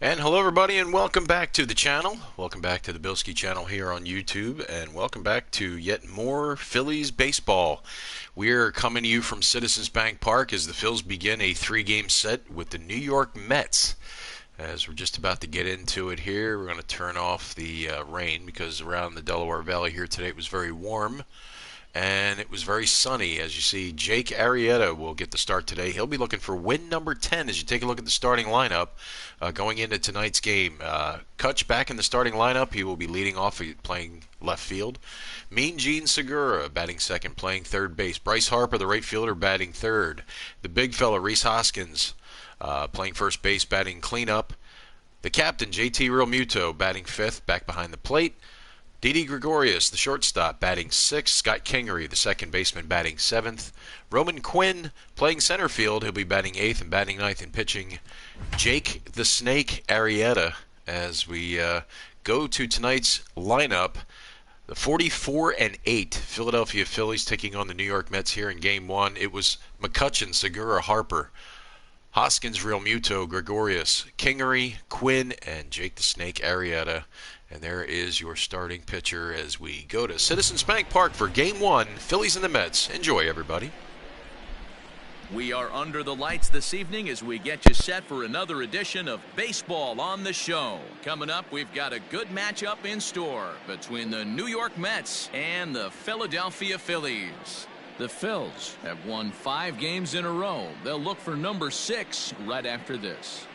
And hello everybody and welcome back to the channel. Welcome back to the Bilskie channel here on YouTube, and welcome back to yet more Phillies baseball. We're coming to you from Citizens Bank Park as the Phils begin a 3-game set with the New York Mets. As we're just about to get into it here, we're going to turn off the rain because around the Delaware Valley here today it was very warm. And it was very sunny. As you see, Jake Arrieta will get the start today. He'll be looking for win number 10 as you take a look at the starting lineup going into tonight's game. Kutch back in the starting lineup. He will be leading off, playing left field. Mean Gene Segura batting second, playing third base. Bryce Harper, the right fielder, batting third. The big fella, Rhys Hoskins, playing first base, batting cleanup. The captain, JT Realmuto, batting fifth, back behind the plate. Didi Gregorius, the shortstop, batting sixth. Scott Kingery, the second baseman, batting seventh. Roman Quinn playing center field. He'll be batting eighth, and batting ninth and pitching Jake the Snake Arrieta as we go to tonight's lineup. The 44-8 Philadelphia Phillies taking on the New York Mets here in Game 1. It was McCutchen, Segura, Harper, Hoskins, Realmuto, Gregorius, Kingery, Quinn, and Jake the Snake Arrieta. And there is your starting pitcher as we go to Citizens Bank Park for Game 1, Phillies and the Mets. Enjoy, everybody. We are under the lights this evening as we get you set for another edition of Baseball on the Show. Coming up, we've got a good matchup in store between the New York Mets and the Philadelphia Phillies. The Phils have won 5 games in a row. They'll look for number 6 right after this.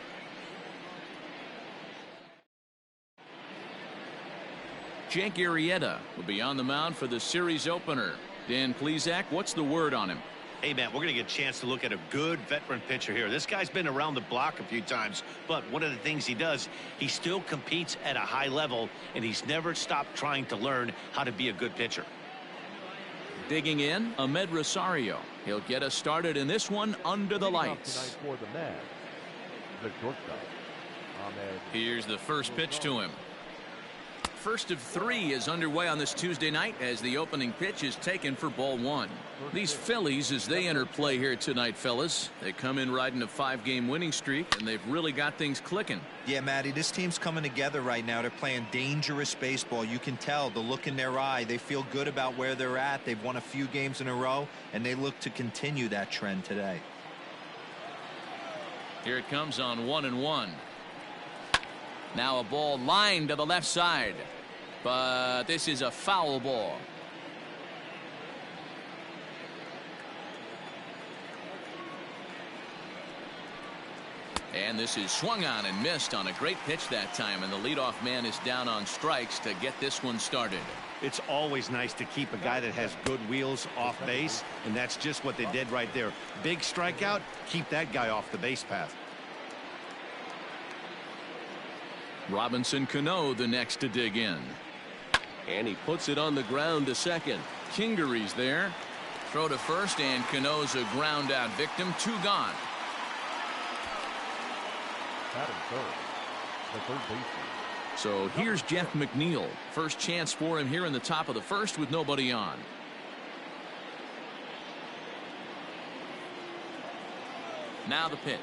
Jake Arrieta will be on the mound for the series opener. Dan Plesac, what's the word on him? Hey, man, we're going to get a chance to look at a good veteran pitcher here. This guy's been around the block a few times, but one of the things he does, he still competes at a high level, and he's never stopped trying to learn how to be a good pitcher. Digging in, Ahmed Rosario. He'll get us started in this one under the lights. Here's the first pitch to him. First of 3 is underway on this Tuesday night as the opening pitch is taken for ball 1. These Phillies, as they enter play here tonight, fellas, they come in riding a 5-game winning streak, and they've really got things clicking. Yeah, Matty, this team's coming together right now. They're playing dangerous baseball. You can tell the look in their eye. They feel good about where they're at. They've won a few games in a row, and they look to continue that trend today. Here it comes on 1-1. Now a ball lined to the left side, but this is a foul ball. And this is swung on and missed on a great pitch that time, and the leadoff man is down on strikes to get this one started. It's always nice to keep a guy that has good wheels off base, and that's just what they did right there. Big strikeout, keep that guy off the base path. Robinson Cano the next to dig in. And he puts it on the ground to second. Kingery's there. Throw to first, and Cano's a ground out victim. 2 gone. So here's Jeff McNeil. First chance for him here in the top of the first with nobody on. Now the pitch.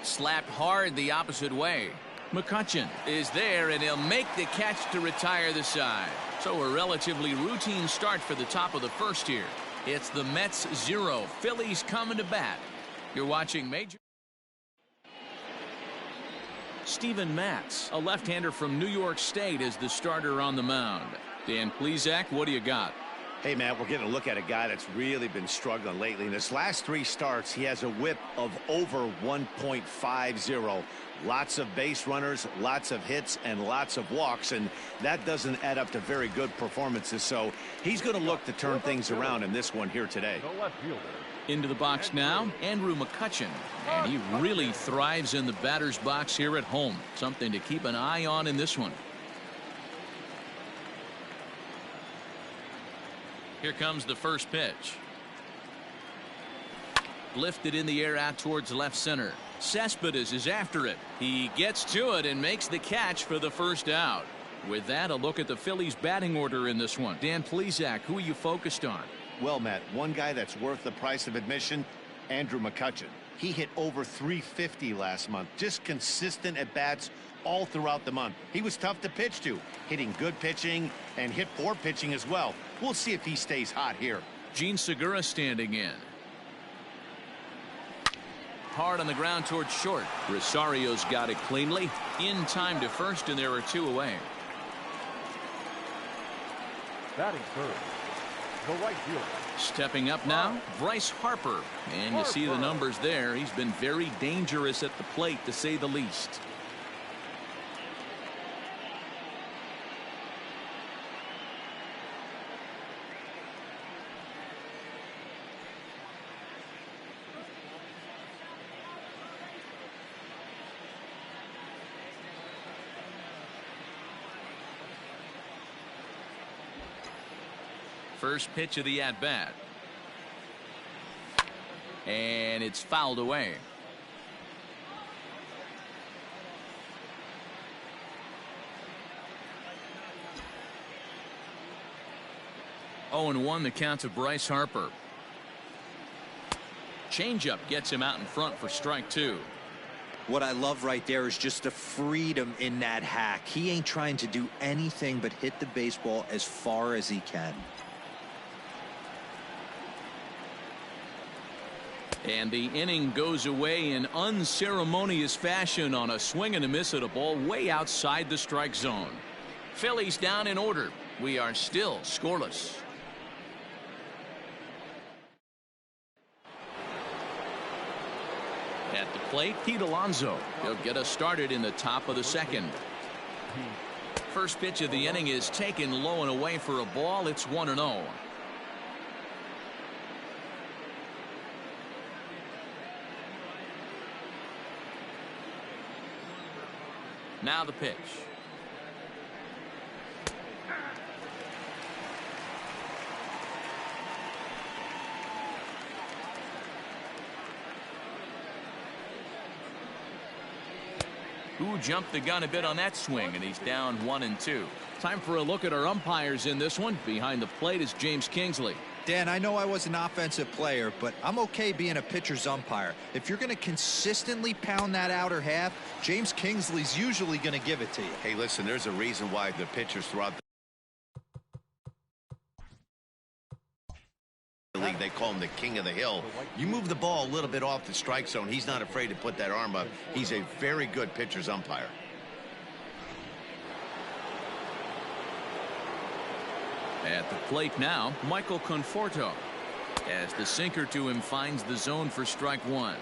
Slapped hard the opposite way. McCutchen is there, and he'll make the catch to retire the side. So a relatively routine start for the top of the first here. It's the Mets 0, Phillies coming to bat. You're watching Major. Steven Matz, a left-hander from New York State, is the starter on the mound. Dan Plesac, what do you got? Hey, man, we're getting a look at a guy that's really been struggling lately. In his last 3 starts, he has a whip of over 1.50. Lots of base runners, lots of hits, and lots of walks, and that doesn't add up to very good performances. So he's going to look to turn things around in this one here today. Into the box now, Andrew McCutchen, and he really thrives in the batter's box here at home. Something to keep an eye on in this one. Here comes the first pitch. Lifted in the air out towards left center. Cespedes is after it. He gets to it and makes the catch for the first out. With that, a look at the Phillies batting order in this one. Dan Plesac, who are you focused on? Well, Matt, one guy that's worth the price of admission, Andrew McCutchen. He hit over 350 last month. Just consistent at bats all throughout the month. He was tough to pitch to, hitting good pitching and hit poor pitching as well. We'll see if he stays hot here. Gene Segura standing in. Hard on the ground towards short. Rosario's got it cleanly. In time to first, and there are 2 away. Batting third, the right fielder. Stepping up now, Bryce Harper. And you see the numbers there. He's been very dangerous at the plate, to say the least. First pitch of the at-bat. And it's fouled away. Oh, and 1 the count to Bryce Harper. Changeup gets him out in front for strike 2. What I love right there is just the freedom in that hack. He ain't trying to do anything but hit the baseball as far as he can. And the inning goes away in unceremonious fashion on a swing and a miss at a ball way outside the strike zone. Phillies down in order. We are still scoreless. At the plate, Pete Alonso. He'll get us started in the top of the second. First pitch of the inning is taken low and away for a ball. It's 1-0. Now the pitch. Who jumped the gun a bit on that swing, and he's down 1-2. Time for a look at our umpires in this one. Behind the plate is James Kingsley. Dan, I know I was an offensive player, but I'm okay being a pitcher's umpire. If you're going to consistently pound that outer half, James Kingsley's usually going to give it to you. Hey, listen, there's a reason why the pitchers throughout the league, they call him the king of the hill. You move the ball a little bit off the strike zone, he's not afraid to put that arm up. He's a very good pitcher's umpire. At the plate now, Michael Conforto. As the sinker to him finds the zone for strike 1.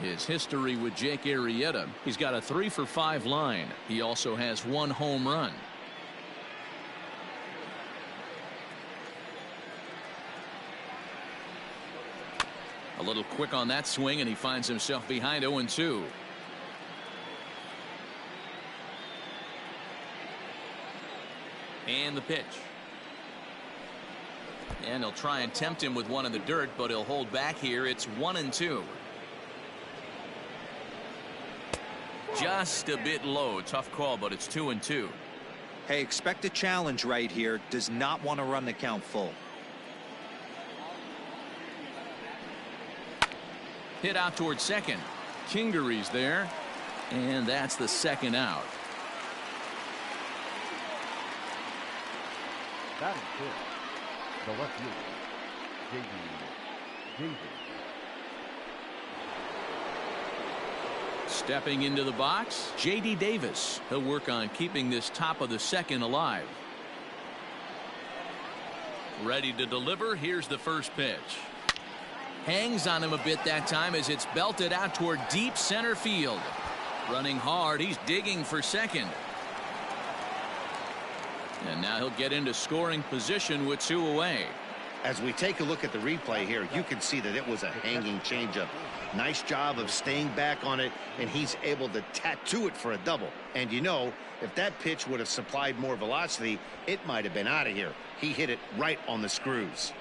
His history with Jake Arrieta, he's got a 3-for-5 line. He also has 1 home run. A little quick on that swing, and he finds himself behind 0-2. And the pitch. And he'll try and tempt him with one in the dirt, but he'll hold back here. It's 1-2. Just a bit low. Tough call, but it's 2-2. Hey, expect a challenge right here. Does not want to run the count full. Hit out towards second. Kingery's there, and that's the second out. Batting fifth, the left fielder, J.D. Davis. Stepping into the box, J.D. Davis. He'll work on keeping this top of the second alive. Ready to deliver. Here's the first pitch. Hangs on him a bit that time as it's belted out toward deep center field. Running hard. He's digging for second. And now he'll get into scoring position with 2 away. As we take a look at the replay here, you can see that it was a hanging changeup. Nice job of staying back on it, and he's able to tattoo it for a double. And you know, if that pitch would have supplied more velocity, it might have been out of here. He hit it right on the screws.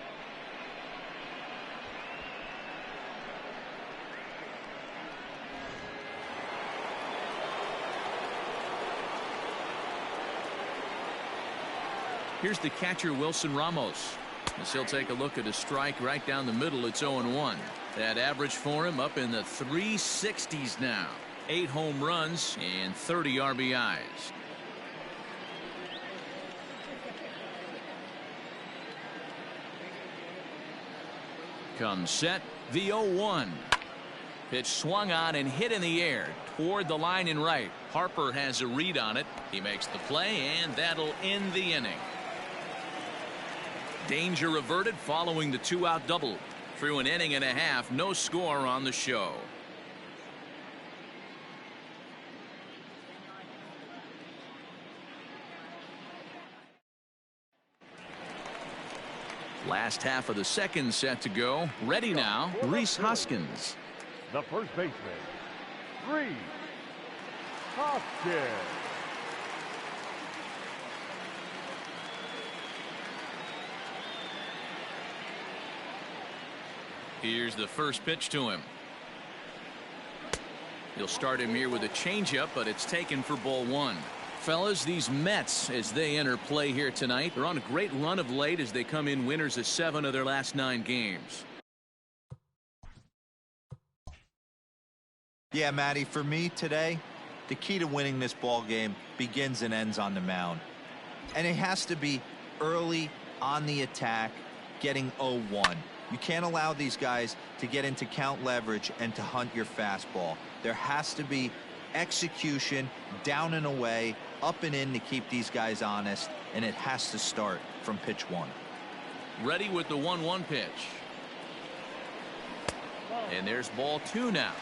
Here's the catcher, Wilson Ramos. As he'll take a look at a strike right down the middle. It's 0-1. That average for him up in the 360s now. 8 home runs and 30 RBIs. Comes set, the 0-1. Pitch swung on and hit in the air toward the line and right. Harper has a read on it. He makes the play, and that'll end the inning. Danger averted following the 2-out double. Through an inning and a half, no score on the show. Last half of the second set to go. Ready now, Rhys Hoskins. The first baseman, Rhys Hoskins. Here's the first pitch to him. He'll start him here with a changeup, but it's taken for ball 1. Fellas, these Mets, as they enter play here tonight, are on a great run of late as they come in winners of 7 of their last 9 games. Yeah, Matty, for me today, the key to winning this ball game begins and ends on the mound. And it has to be early on the attack, getting 0-1. You can't allow these guys to get into count leverage and to hunt your fastball. There has to be execution, down and away, up and in to keep these guys honest, and it has to start from pitch 1. Ready with the 1-1 pitch. And there's ball 2 now.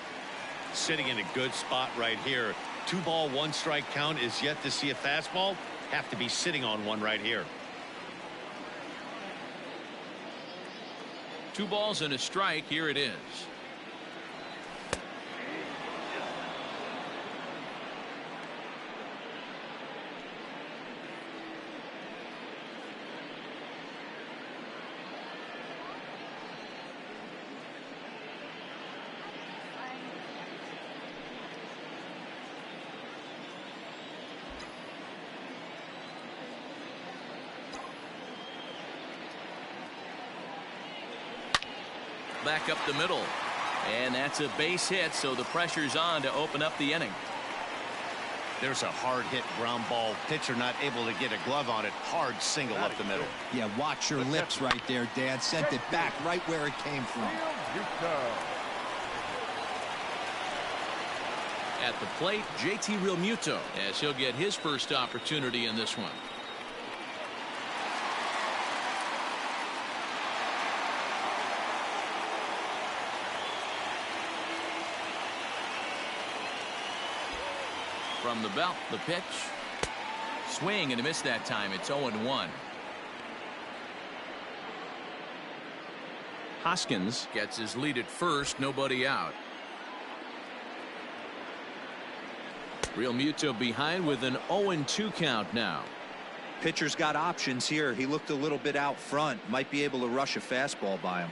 Sitting in a good spot right here. 2-ball, 1-strike count is yet to see a fastball. Have to be sitting on one right here. 2 balls and a strike. Here it is. Back up the middle, and that's a base hit, so the pressure's on to open up the inning. There's a hard hit ground ball. Pitcher not able to get a glove on it. Hard single up the middle. Yeah, watch your lips right there, Dan. Sent it back right where it came from. At the plate, JT Realmuto, as he'll get his first opportunity in this one. From the belt, the pitch. Swing and a miss that time. It's 0-1. Hoskins gets his lead at first, nobody out. Realmuto behind with an 0-2 count now. Pitcher's got options here. He looked a little bit out front. Might be able to rush a fastball by him.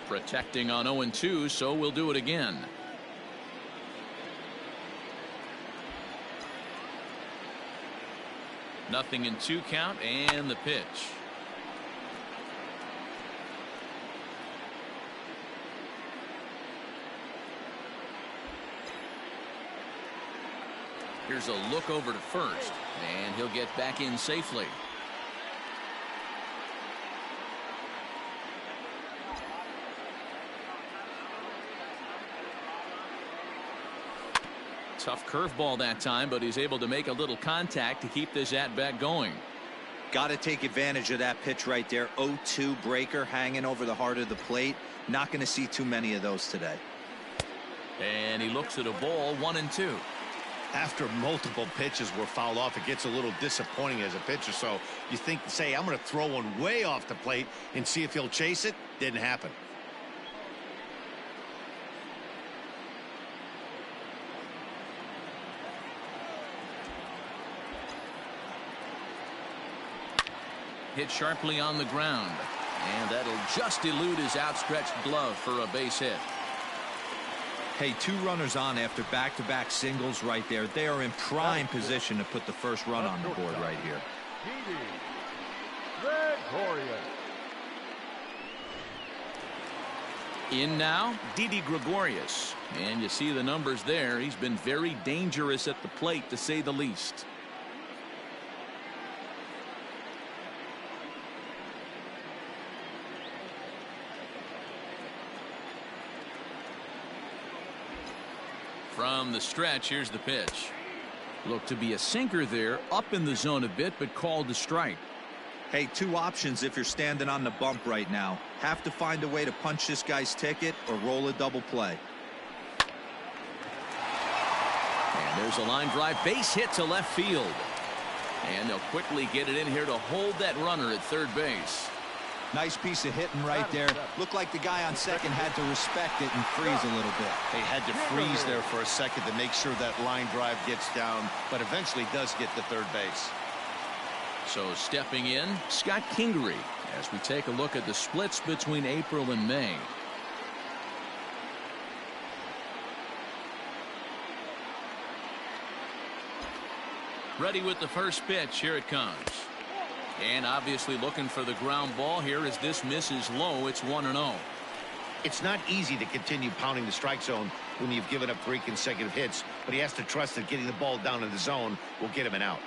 Protecting on 0-2, so we'll do it again. Nothing in 2 count, and the pitch. Here's a look over to first, and he'll get back in safely. Tough curveball that time, but he's able to make a little contact to keep this at-bat going. Got to take advantage of that pitch right there. 0-2 breaker hanging over the heart of the plate. Not going to see too many of those today. And he looks at a ball, 1-2. After multiple pitches were fouled off, it gets a little disappointing as a pitcher. So you think, say, I'm going to throw one way off the plate and see if he'll chase it. Didn't happen. Hit sharply on the ground, and that'll just elude his outstretched glove for a base hit. Hey, 2 runners on after back-to-back singles right there. They are in prime position to put the first run on the board right here. Gregorius. In now, Didi Gregorius. And you see the numbers there. He's been very dangerous at the plate, to say the least. From the stretch, here's the pitch. Looked to be a sinker there, up in the zone a bit, but called to strike. Hey, two options if you're standing on the bump right now. Have to find a way to punch this guy's ticket or roll a double play. And there's a line drive base hit to left field. And they'll quickly get it in here to hold that runner at third base. Nice piece of hitting right there. Looked like the guy on second had to respect it and freeze a little bit. They had to freeze there for a second to make sure that line drive gets down, but eventually does get to third base. So stepping in, Scott Kingery, as we take a look at the splits between April and May. Ready with the first pitch. Here it comes. And obviously looking for the ground ball here as this misses low. It's 1-0. It's not easy to continue pounding the strike zone when you've given up 3 consecutive hits, but he has to trust that getting the ball down in the zone will get him an out.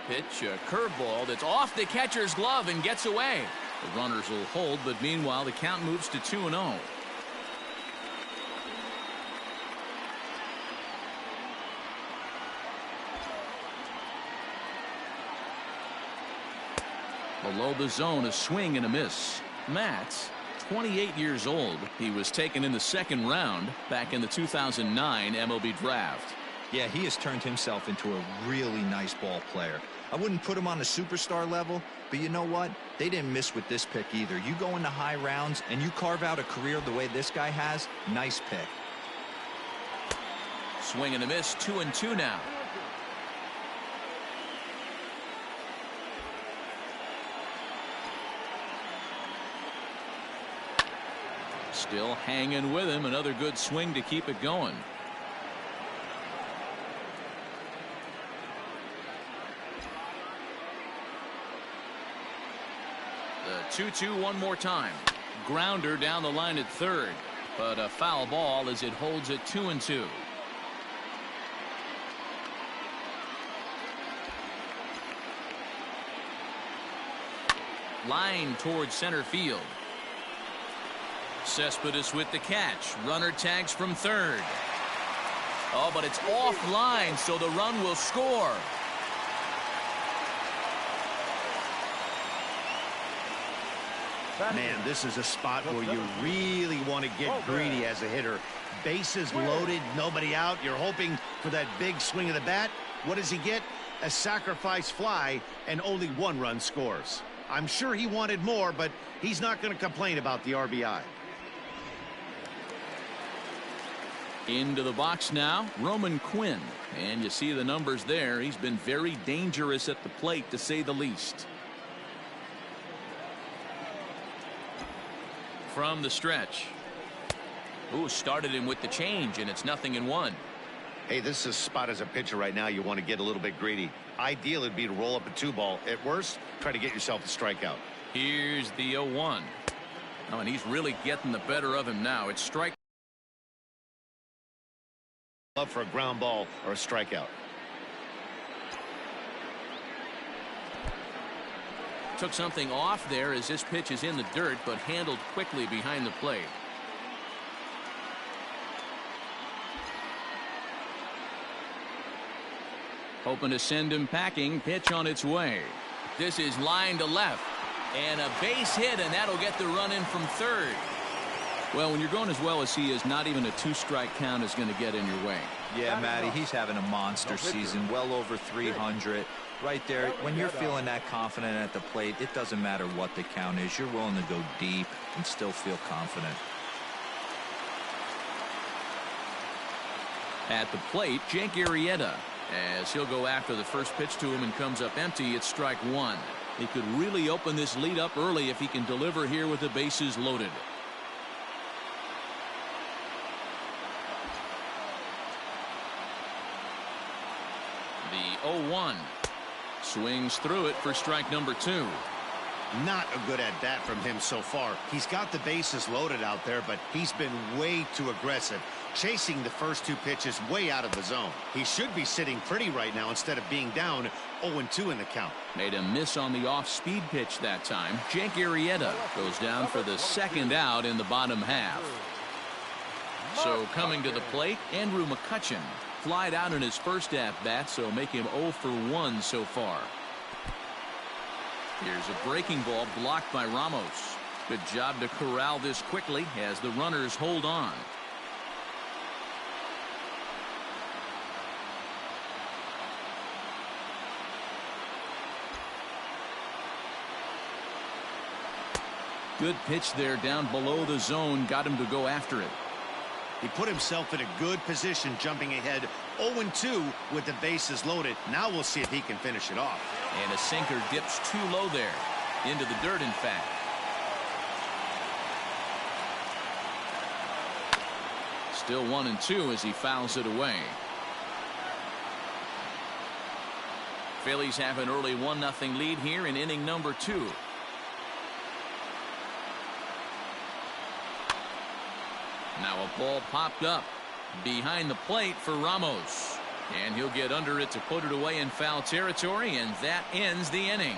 Pitch, a curveball that's off the catcher's glove and gets away. The runners will hold, but meanwhile the count moves to 2-0. Below the zone, a swing and a miss. Matt's 28 years old. He was taken in the second round back in the 2009 MLB draft. Yeah, he has turned himself into a really nice ball player. I wouldn't put him on the superstar level, but you know what? They didn't miss with this pick either. You go into high rounds and you carve out a career the way this guy has. Nice pick. Swing and a miss, 2-2 now. Still hanging with him. Another good swing to keep it going. The 2-2 one more time. Grounder down the line at third, but a foul ball as it holds it 2-2. Line towards center field. Cespedes with the catch. Runner tags from third. Oh, but it's offline, so the run will score. Man, this is a spot where you really want to get greedy as a hitter. Bases loaded, nobody out. You're hoping for that big swing of the bat. What does he get? A sacrifice fly, and only 1 run scores. I'm sure he wanted more, but he's not going to complain about the RBI. Into the box now, Roman Quinn. And you see the numbers there. He's been very dangerous at the plate, to say the least. From the stretch. Ooh, started him with the change, and it's 0-1. Hey, this is a spot as a pitcher right now. You want to get a little bit greedy. Ideal would be to roll up a 2-ball. At worst, try to get yourself a strikeout. Here's the 0-1. Oh, and he's really getting the better of him now. It's strike. Love for a ground ball or a strikeout. Took something off there as this pitch is in the dirt, but handled quickly behind the plate. Hoping to send him packing. Pitch on its way. This is line to left. And a base hit, and that'll get the run in from third. Well, when you're going as well as he is, not even a 2-strike count is going to get in your way. Yeah, Matty, he's having a monster season, well over 300. Right there, when you're feeling that confident at the plate, it doesn't matter what the count is. You're willing to go deep and still feel confident. At the plate, Jake Arrieta, as he'll go after the first pitch to him and comes up empty. It's strike 1. He could really open this lead up early if he can deliver here with the bases loaded. The 0-1. Swings through it for strike number 2. Not a good at bat from him so far. He's got the bases loaded out there, but he's been way too aggressive, chasing the first 2 pitches way out of the zone. He should be sitting pretty right now instead of being down 0-2 in the count. Made a miss on the off-speed pitch that time. Jake Arrieta goes down for the second out in the bottom half. So coming to the plate, Andrew McCutchen flied out in his first at-bat, so make him 0 for 1 so far. Here's a breaking ball blocked by Ramos. Good job to corral this quickly as the runners hold on. Good pitch there down below the zone, got him to go after it. He put himself in a good position jumping ahead 0-2 with the bases loaded. Now we'll see if he can finish it off. And a sinker dips too low there. Into the dirt, in fact. Still 1-2 as he fouls it away. Phillies have an early 1-0 lead here in inning number 2. Now a ball popped up behind the plate for Ramos. And he'll get under it to put it away in foul territory, and that ends the inning.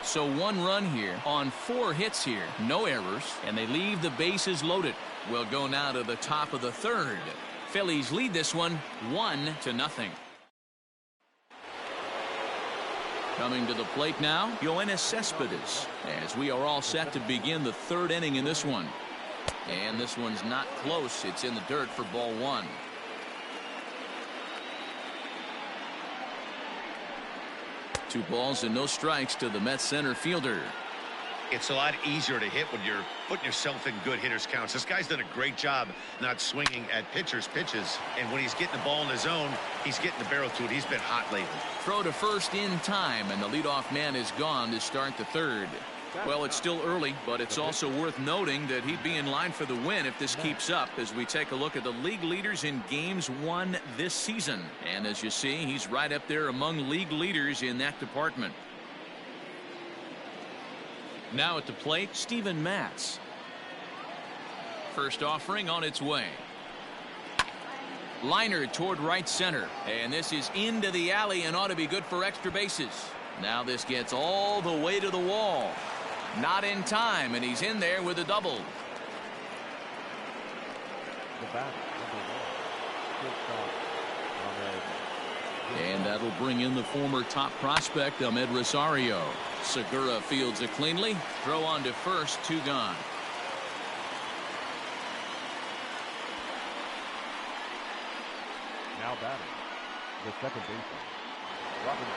So 1 run here on 4 hits here, no errors, and they leave the bases loaded. We'll go now to the top of the 3rd. Phillies lead this one 1-0. Coming to the plate now, Yoenis Cespedes, as we are all set to begin the 3rd inning in this one. And this one's not close. It's in the dirt for ball 1. Two balls and no strikes to the Mets center fielder. It's a lot easier to hit when you're putting yourself in good hitters counts. This guy's done a great job not swinging at pitchers' pitches. And when he's getting the ball in the zone, he's getting the barrel to it. He's been hot lately. Throw to first in time, and the leadoff man is gone to start the 3rd. Well, it's still early, but it's also worth noting that he'd be in line for the win if this keeps up as we take a look at the league leaders in games won this season. And as you see, he's right up there among league leaders in that department. Now at the plate, Steven Matz. First offering on its way. Liner toward right center, and this is into the alley and ought to be good for extra bases. Now this gets all the way to the wall. Not in time, and he's in there with a double. The batter, And that'll bring in the former top prospect, Ahmed Rosario. Segura fields it cleanly. Throw on to first, 2 gone. Now batting, the second baseman, Robinson.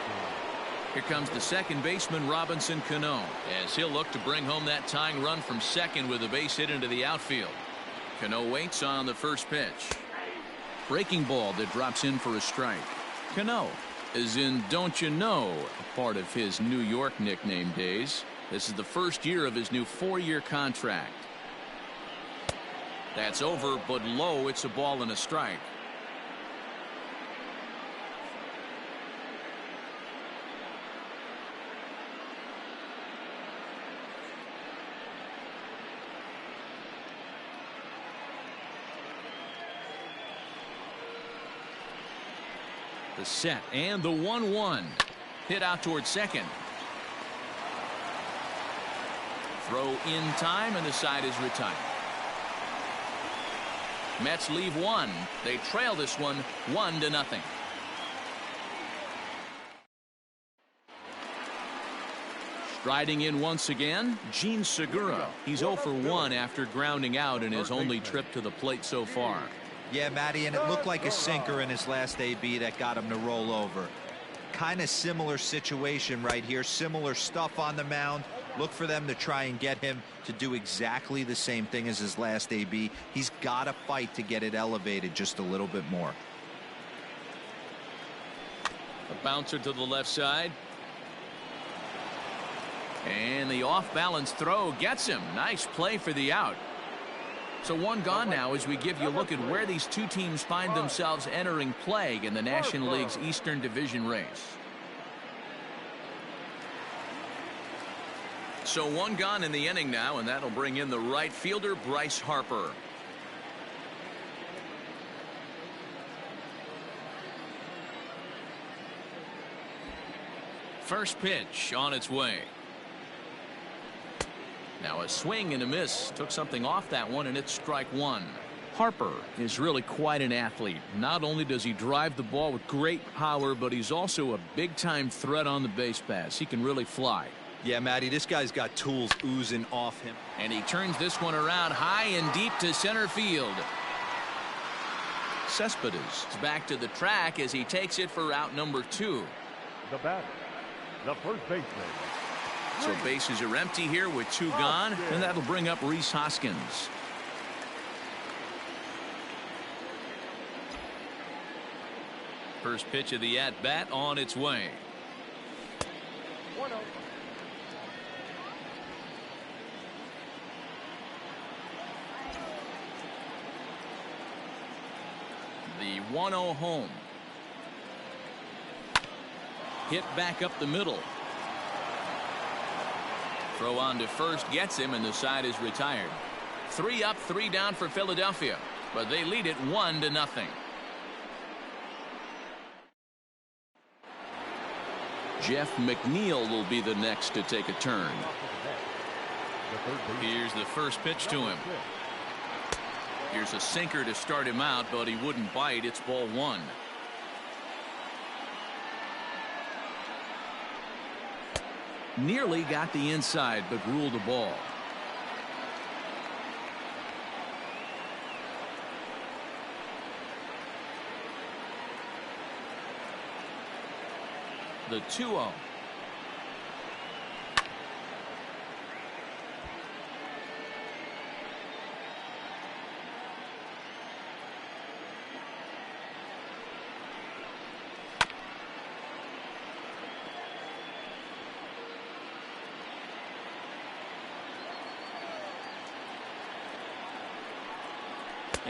Here comes the second baseman, Robinson Cano, as he'll look to bring home that tying run from second with a base hit into the outfield. Cano waits on the first pitch. Breaking ball that drops in for a strike. Cano, as in don't you know, part of his New York nickname days. This is the first year of his new 4-year contract. That's over, but low. It's a ball and a strike. The set and the 1-1. Hit out towards second. Throw in time, and the side is retired. Mets leave 1. They trail this one 1-0. Striding in once again, Gene Segura. He's 0 for 1 after grounding out in his only trip to the plate so far. Yeah, Matty, and it looked like a sinker in his last AB that got him to roll over. Kind of similar situation right here. Similar stuff on the mound. Look for them to try and get him to do exactly the same thing as his last AB. He's got to fight to get it elevated just a little bit more. A bouncer to the left side. And the off-balance throw gets him. Nice play for the out. So one gone now as we give you a look at where these two teams find themselves entering play in the National League's Eastern Division race. So one gone in the inning now, and that'll bring in the right fielder, Bryce Harper. First pitch on its way. Now a swing and a miss. Took something off that one, and it's strike one. Harper is really quite an athlete. Not only does he drive the ball with great power, but he's also a big-time threat on the base pass. He can really fly. Yeah, Matty, this guy's got tools oozing off him. And he turns this one around high and deep to center field. Cespedes is back to the track as he takes it for out number 2. The batter, the first baseman. So bases are empty here with 2 gone, and that'll bring up Rhys Hoskins. First pitch of the at-bat on its way. 1-0. The 1-0 home. Hit back up the middle. Throw on to first gets him, and the side is retired. 3 up, 3 down for Philadelphia, but they lead it 1-0. Jeff McNeil will be the next to take a turn. Here's the first pitch to him. Here's a sinker to start him out, but he wouldn't bite. It's ball 1. Nearly got the inside, but ruled the ball. The 2-0.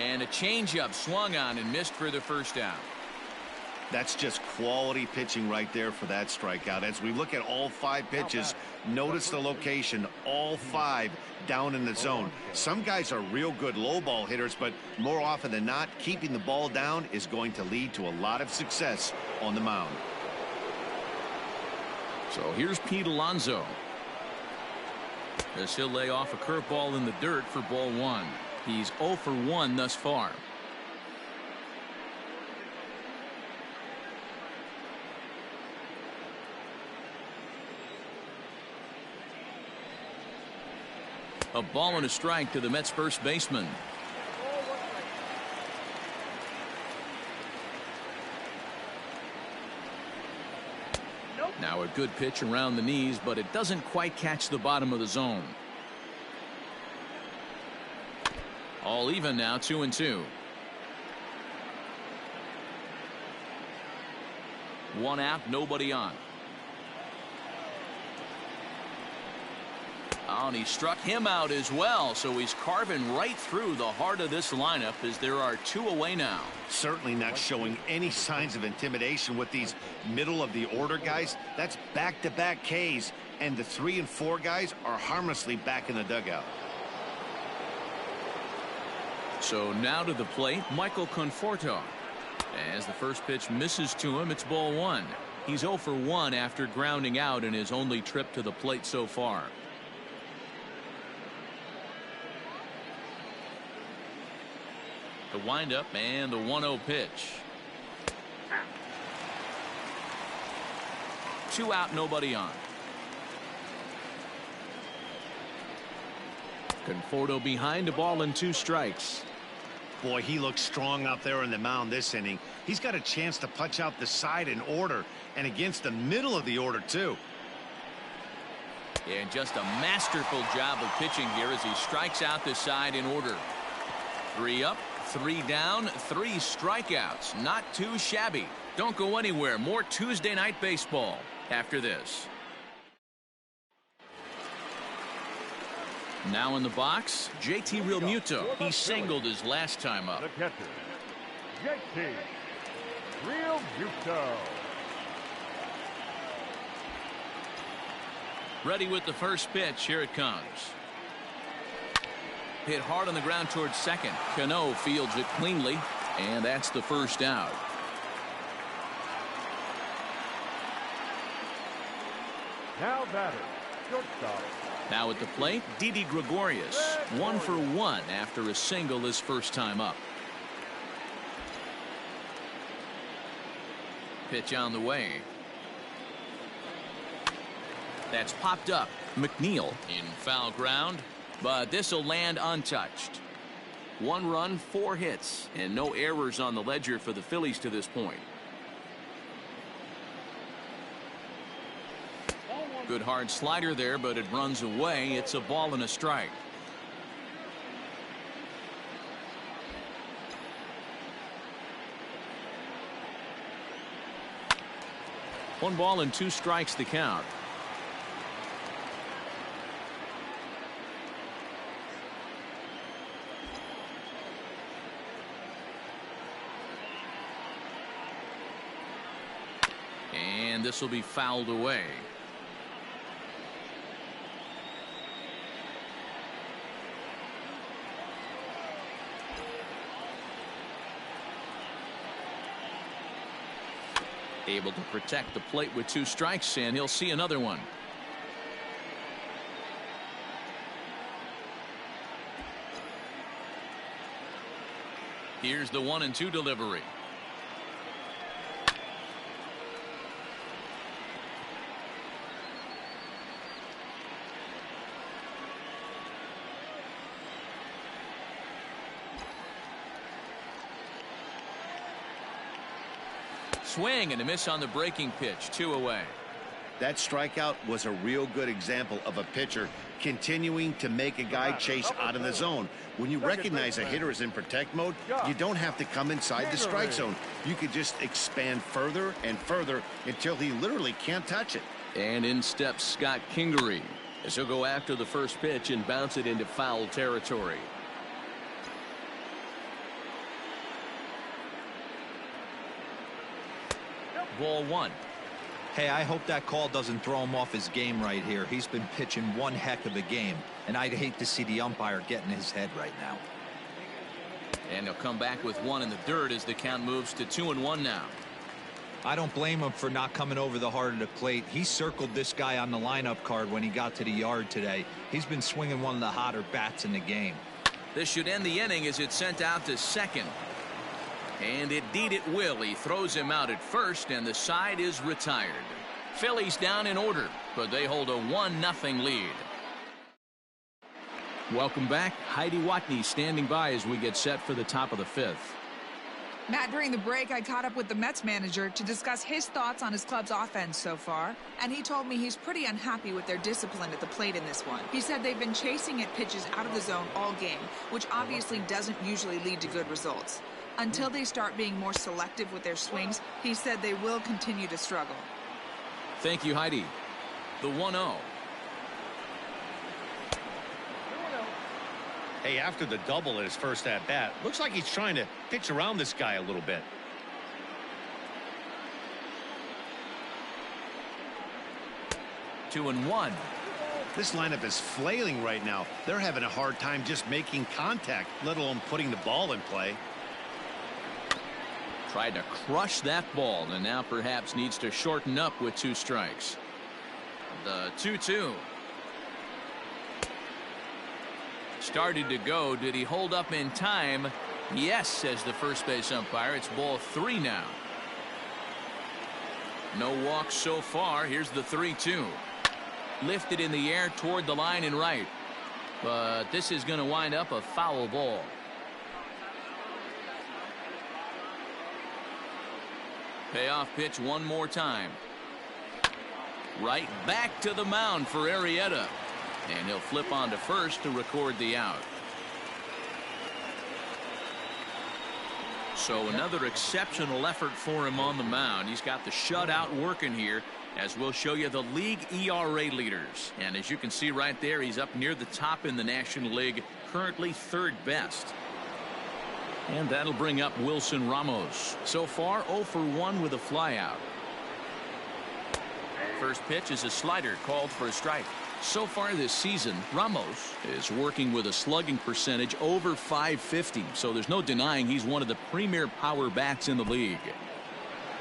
And a changeup swung on and missed for the first out. That's just quality pitching right there for that strikeout. As we look at all 5 pitches, notice the location, all 5 down in the zone. Some guys are real good low ball hitters, but more often than not, keeping the ball down is going to lead to a lot of success on the mound. So here's Pete Alonso. As he'll lay off a curveball in the dirt for ball 1. He's 0 for 1 thus far. A ball and a strike to the Mets first baseman. Now a good pitch around the knees, but it doesn't quite catch the bottom of the zone. All even now, 2-2. 1 out, nobody on. Oh, and he struck him out as well, so he's carving right through the heart of this lineup as there are 2 away now. Certainly not showing any signs of intimidation with these middle of the order guys. That's back-to-back Ks, and the 3 and 4 guys are harmlessly back in the dugout. So now to the plate, Michael Conforto. As the first pitch misses to him, it's ball 1. He's 0 for 1 after grounding out in his only trip to the plate so far. The windup and the 1-0 pitch. 2 out, nobody on. Conforto behind, a ball and 2 strikes. Boy, he looks strong out there on the mound this inning. He's got a chance to punch out the side in order, and against the middle of the order too. And just a masterful job of pitching here as he strikes out the side in order. 3 up, 3 down, 3 strikeouts. Not too shabby. Don't go anywhere. More Tuesday Night Baseball after this. Now in the box, JT Realmuto. He singled his last time up. The catcher, JT Realmuto. Ready with the first pitch. Here it comes. Hit hard on the ground towards second. Cano fields it cleanly, and that's the first out. Now batter, shortstop. Now at the plate, Didi Gregorius. 1 for 1 after a single his first time up. Pitch on the way. That's popped up. McNeil in foul ground, but this will land untouched. 1 run, 4 hits, and no errors on the ledger for the Phillies to this point. Good hard slider there, but it runs away. It's a ball and a strike. One ball and 2 strikes the count. And this will be fouled away. Able to protect the plate with 2 strikes, and he'll see another one. Here's the 1-2 delivery. Swing and a miss on the breaking pitch. 2 away. That strikeout was a real good example of a pitcher continuing to make a guy chase out of the zone. When you recognize a hitter is in protect mode, you don't have to come inside the strike zone. You could just expand further and further until he literally can't touch it. And in steps Scott Kingery as he'll go after the first pitch and bounce it into foul territory. Ball 1. Hey, I hope that call doesn't throw him off his game right here. He's been pitching one heck of a game, and I'd hate to see the umpire get in his head right now. And he'll come back with 1 in the dirt as the count moves to 2-1 now. I don't blame him for not coming over the heart of the plate. He circled this guy on the lineup card when he got to the yard today. He's been swinging one of the hotter bats in the game. This should end the inning as it's sent out to second. And indeed it will. He throws him out at first, and the side is retired. Phillies down in order, but they hold a 1-0 lead. Welcome back. Heidi Watney standing by as we get set for the top of the 5th. Matt, during the break, I caught up with the Mets manager to discuss his thoughts on his club's offense so far, and he told me he's pretty unhappy with their discipline at the plate in this one. He said they've been chasing at pitches out of the zone all game, which obviously doesn't usually lead to good results. Until they start being more selective with their swings, he said they will continue to struggle. Thank you, Heidi. The 1-0. Hey, after the double at his first at-bat, looks like he's trying to pitch around this guy a little bit. Two and one. This lineup is flailing right now. They're having a hard time just making contact, let alone putting the ball in play. Tried to crush that ball, and now perhaps needs to shorten up with 2 strikes. The 2-2. Started to go. Did he hold up in time? Yes, says the first base umpire. It's ball 3 now. No walks so far. Here's the 3-2. Lifted in the air toward the line and right. But this is going to wind up a foul ball. Payoff pitch one more time. Right back to the mound for Arrieta. And he'll flip on to first to record the out. So another exceptional effort for him on the mound. He's got the shutout working here, as we'll show you the league ERA leaders. And as you can see right there, he's up near the top in the National League, currently third best. And that'll bring up Wilson Ramos. So far 0 for 1 with a flyout. First pitch is a slider called for a strike. So far this season, Ramos is working with a slugging percentage over .550, so there's no denying he's one of the premier power bats in the league.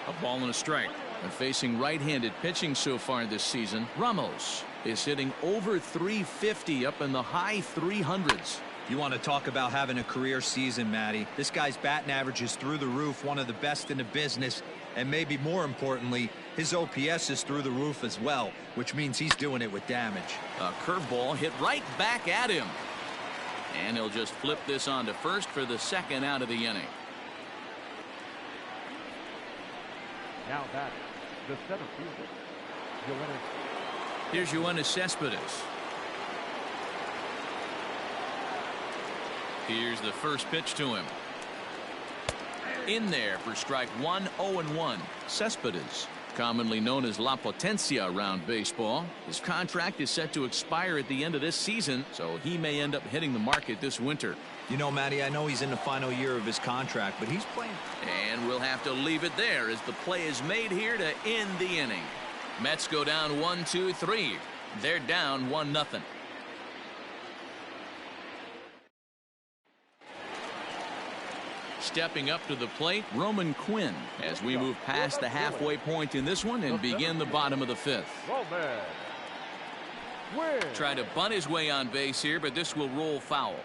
A ball and a strike. And facing right-handed pitching so far this season, Ramos is hitting over .350, up in the high 300s. You want to talk about having a career season, Matty. This guy's batting average is through the roof, one of the best in the business, and maybe more importantly, his OPS is through the roof as well, which means he's doing it with damage. A curveball hit right back at him. And he'll just flip this on to first for the second out of the inning. Now batting, the center fielder, Yoenis. Here's Yoenis Cespedes. Here's the first pitch to him. In there for strike one, 0-1. Cespedes, commonly known as La Potencia around baseball. His contract is set to expire at the end of this season, so he may end up hitting the market this winter. You know, Matty, I know he's in the final year of his contract, but he's playing. And we'll have to leave it there as the play is made here to end the inning. Mets go down 1-2-3. They're down 1-0. Stepping up to the plate, Roman Quinn, as we move past the halfway point in this one and begin the bottom of the fifth. Roman Quinn. Try to bunt his way on base here, but this will roll foul.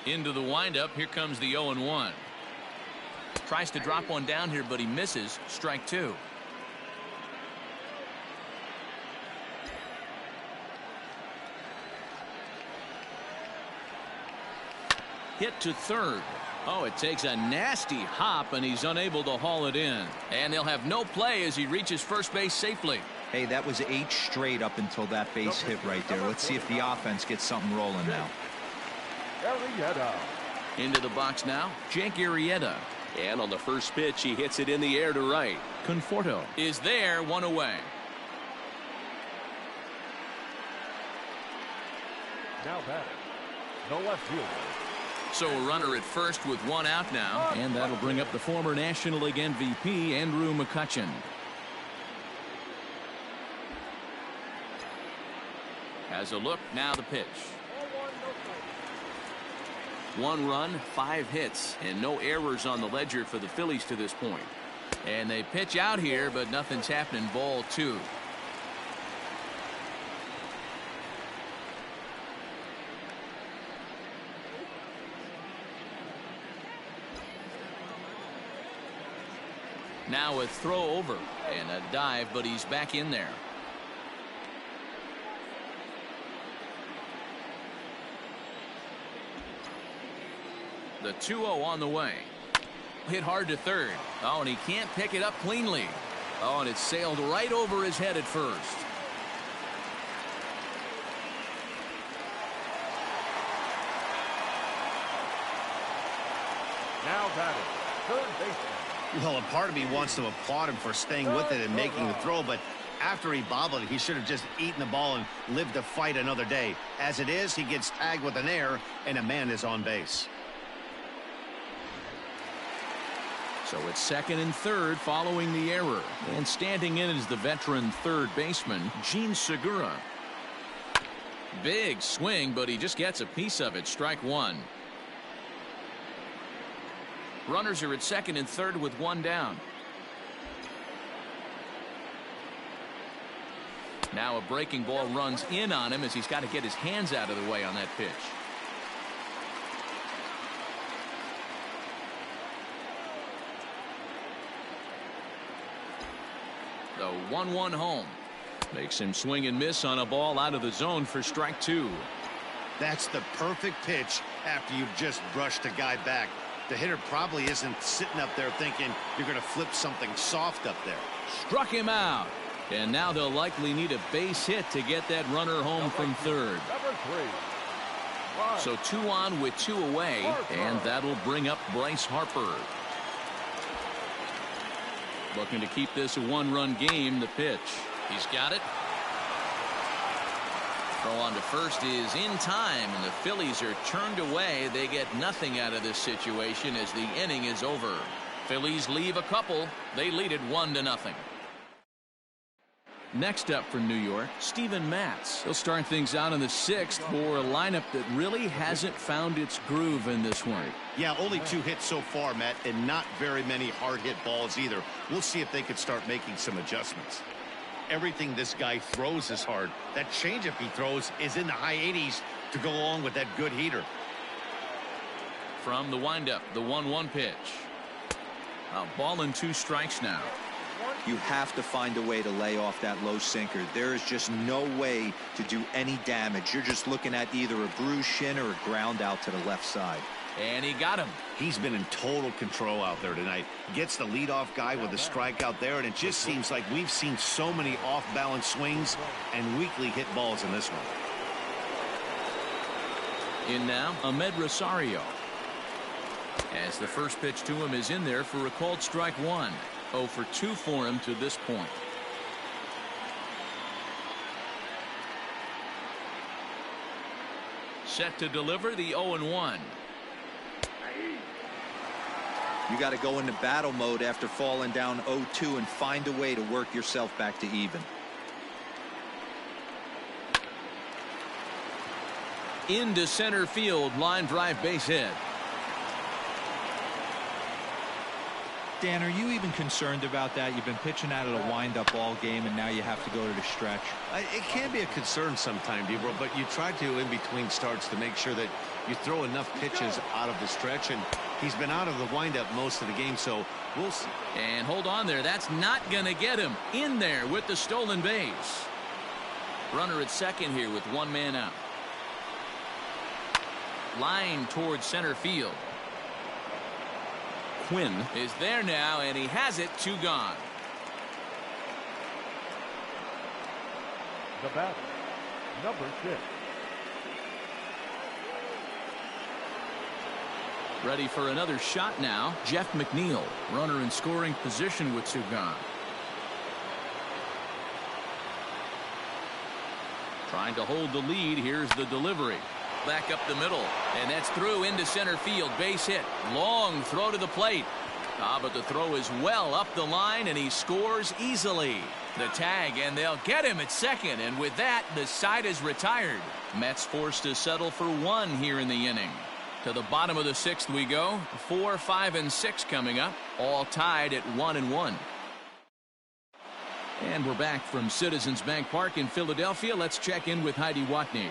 Into the windup, here comes the 0-1. Tries to drop one down here, but he misses. Strike two. Hit to third. Oh, it takes a nasty hop, and he's unable to haul it in. And they'll have no play as he reaches first base safely. Hey, that was 8 straight up until that base hit right there. Let's see if the offense gets something rolling now. Arrieta. Into the box now, Jake Arrieta. And on the first pitch, he hits it in the air to right. Conforto is there, one away. Now batting, the left fielder. So a runner at first with one out now, and that'll bring up the former National League MVP, Andrew McCutchen. Has a look, now the pitch. 1 run, 5 hits, and no errors on the ledger for the Phillies to this point. And they pitch out here, but nothing's happening. Ball 2. Now a throw over and a dive, but he's back in there. The 2-0 on the way. Hit hard to third. Oh, and he can't pick it up cleanly. Oh, and it sailed right over his head at first. Now batting, third baseman. Well, a part of me wants to applaud him for staying with it and making the throw, but after he bobbled it, he should have just eaten the ball and lived to fight another day. As it is, he gets tagged with an error, and a man is on base. So it's second and third following the error. And standing in is the veteran third baseman, Gene Segura. Big swing, but he just gets a piece of it. Strike one. Runners are at second and third with one down. Now a breaking ball runs in on him as he's got to get his hands out of the way on that pitch. The 1-1 home. Makes him swing and miss on a ball out of the zone for strike two. That's the perfect pitch after you've just brushed a guy back. The hitter probably isn't sitting up there thinking you're going to flip something soft up there. Struck him out. And now they'll likely need a base hit to get that runner home from third. Number 3. So 2 on with 2 away, and that'll bring up Bryce Harper. Looking to keep this a 1-run game. The pitch. He's got it. Throw on to first is in time, and the Phillies are turned away. They get nothing out of this situation as the inning is over. Phillies leave a couple. They lead it 1-0. Next up for New York, Steven Matz. He'll start things out in the 6th for a lineup that really hasn't found its groove in this one. Yeah, only 2 hits so far, Matt, and not very many hard hit balls either. We'll see if they can start making some adjustments. Everything this guy throws is hard. That changeup he throws is in the high 80s to go along with that good heater. From the windup, the 1-1 pitch. A ball and 2 strikes now. You have to find a way to lay off that low sinker. There is just no way to do any damage. You're just looking at either a bruised shin or a ground out to the left side. And he got him. He's been in total control out there tonight. Gets the leadoff guy with a strikeout there, and it just seems like we've seen so many off-balance swings and weakly hit balls in this one. In now, Ahmed Rosario. As the first pitch to him is in there for a called strike 1. 0 for 2 for him to this point. Set to deliver the 0-1. You got to go into battle mode after falling down 0-2 and find a way to work yourself back to even. Into center field, line drive, base hit. Dan, are you even concerned about that? You've been pitching out of the wind-up all game, and now you have to go to the stretch. It can be a concern sometimes, Debro, but you try to, in between starts, to make sure that you throw enough pitches out of the stretch, and he's been out of the windup most of the game, so we'll see. And hold on there. That's not going to get him. In there with the stolen base. Runner at second here with 1 man out. Line towards center field. Quinn is there now, and he has it. 2 gone. The batter, number 6. Ready for another shot now. Jeff McNeil, runner in scoring position with 2 gone. Trying to hold the lead. Here's the delivery. Back up the middle, and that's through into center field. Base hit. Long throw to the plate. But the throw is well up the line, and he scores easily. The tag, and they'll get him at second, and with that, the side is retired. Mets forced to settle for 1 here in the inning. To the bottom of the 6th we go. 4, 5, and 6 coming up, all tied at 1-1. And we're back from Citizens Bank Park in Philadelphia. Let's check in with Heidi Watney.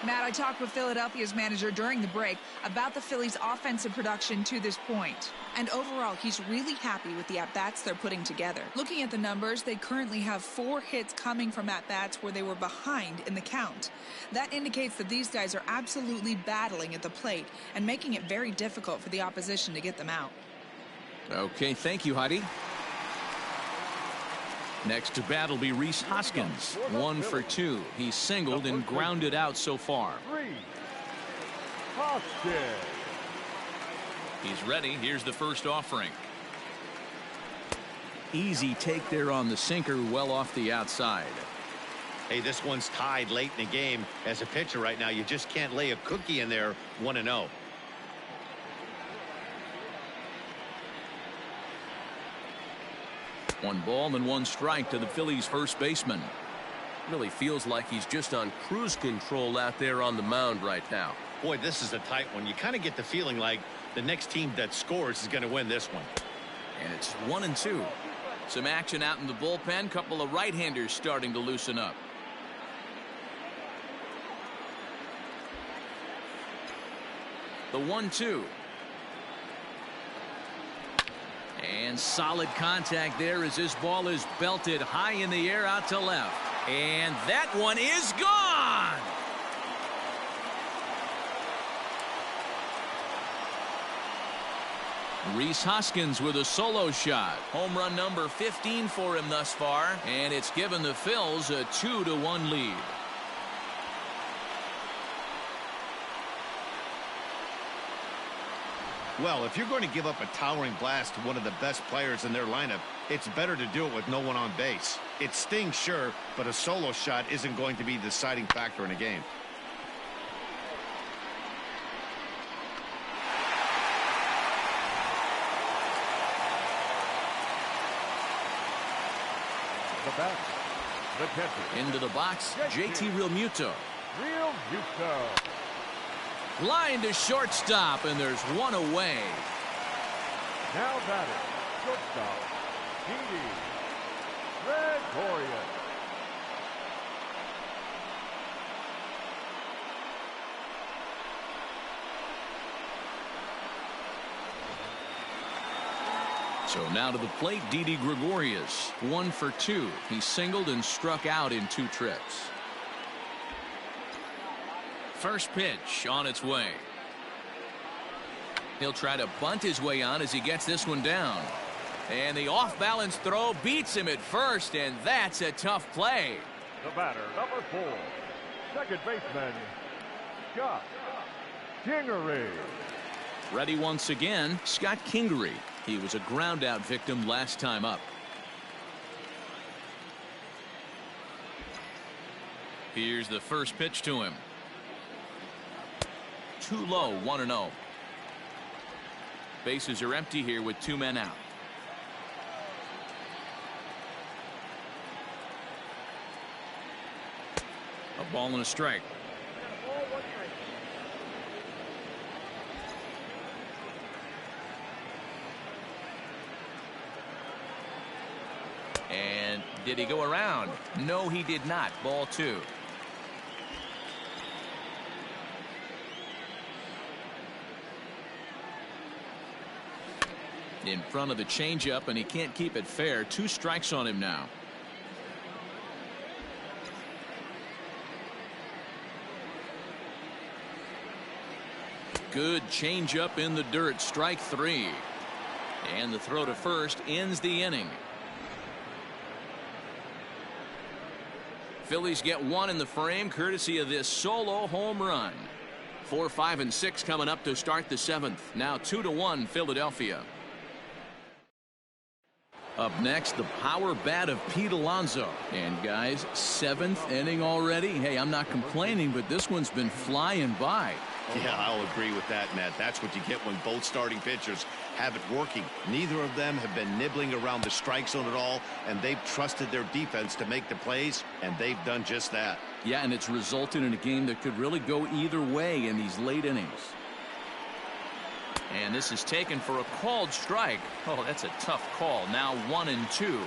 Matt, I talked with Philadelphia's manager during the break about the Phillies' offensive production to this point. And overall, he's really happy with the at-bats they're putting together. Looking at the numbers, they currently have 4 hits coming from at-bats where they were behind in the count. That indicates that these guys are absolutely battling at the plate and making it very difficult for the opposition to get them out. Okay, thank you, Heidi. Next to bat will be Rhys Hoskins. 1 for 2. He's singled and grounded out so far. Hoskins. He's ready. Here's the first offering. Easy take there on the sinker, well off the outside. Hey, this one's tied late in the game. As a pitcher right now, you just can't lay a cookie in there. 1-0. One ball and 1 strike to the Phillies first baseman. Really feels like he's just on cruise control out there on the mound right now. Boy, this is a tight one. You kind of get the feeling like the next team that scores is going to win this one. And it's 1-2. Some action out in the bullpen. Couple of right-handers starting to loosen up. The 1-2. And solid contact there as this ball is belted high in the air out to left. And that one is gone. Rhys Hoskins with a solo shot. Home run number 15 for him thus far. And it's given the Phils a 2-1 lead. Well, if you're going to give up a towering blast to one of the best players in their lineup, it's better to do it with no one on base. It stings, sure, but a solo shot isn't going to be the deciding factor in a game. The bat, the catcher. Into the box, JT Realmuto. Real Muto. Line to shortstop, and there's one away. Now batting, shortstop, Didi Gregorius. So now to the plate, Didi Gregorius. 1 for 2. He singled and struck out in 2 trips. First pitch on its way. He'll try to bunt his way on as he gets this one down. And the off-balance throw beats him at first, and that's a tough play. The batter, number 4, second baseman, Scott Kingery. Ready once again, Scott Kingery. He was a ground-out victim last time up. Here's the first pitch to him. Too low, 1-0. Bases are empty here with 2 men out. A ball and a strike. And did he go around? No, he did not. Ball 2. In front of the changeup, and he can't keep it fair. 2 strikes on him now. Good changeup in the dirt. Strike 3. And the throw to first ends the inning. Phillies get 1 in the frame courtesy of this solo home run. 4, 5, and 6 coming up to start the 7th. Now 2-1 Philadelphia. Up next, the power bat of Pete Alonso. And guys, 7th inning already. Hey, I'm not complaining, but this one's been flying by. Yeah, I'll agree with that, Matt. That's what you get when both starting pitchers have it working. Neither of them have been nibbling around the strike zone at all, and they've trusted their defense to make the plays, and they've done just that. Yeah, and it's resulted in a game that could really go either way in these late innings. And this is taken for a called strike. Oh, that's a tough call. Now 1-2.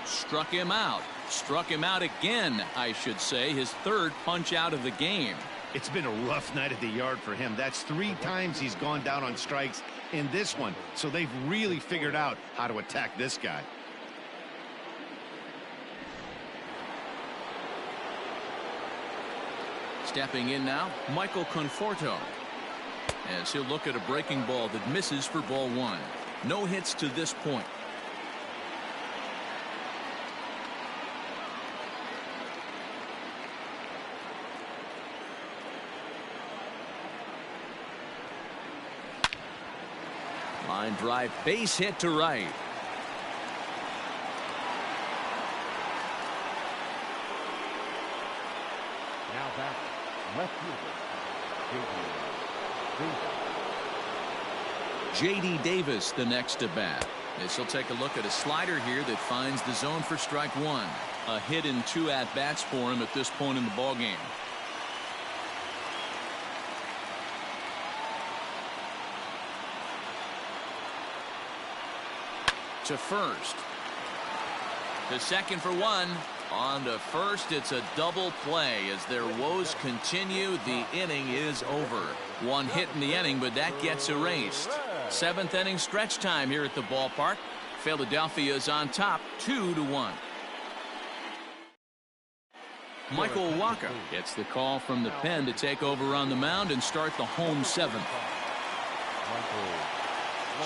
Struck him out. Struck him out again, I should say. His 3rd punch out of the game. It's been a rough night at the yard for him. That's 3 times he's gone down on strikes in this one. So they've really figured out how to attack this guy. Stepping in now, Michael Conforto. As he'll look at a breaking ball that misses for ball 1. No hits to this point. Line drive, base hit to right. Now back, left fielder, J.D. Davis the next to bat. As he'll take a look at a slider here that finds the zone for strike 1. A hit in 2 at-bats for him at this point in the ballgame. To first. To second for 1. On to first, it's a double play as their woes continue. The inning is over. 1 hit in the inning, but that gets erased. 7th inning stretch time here at the ballpark. Philadelphia is on top 2-1. Michael Wacha gets the call from the pen to take over on the mound and start the home 7th.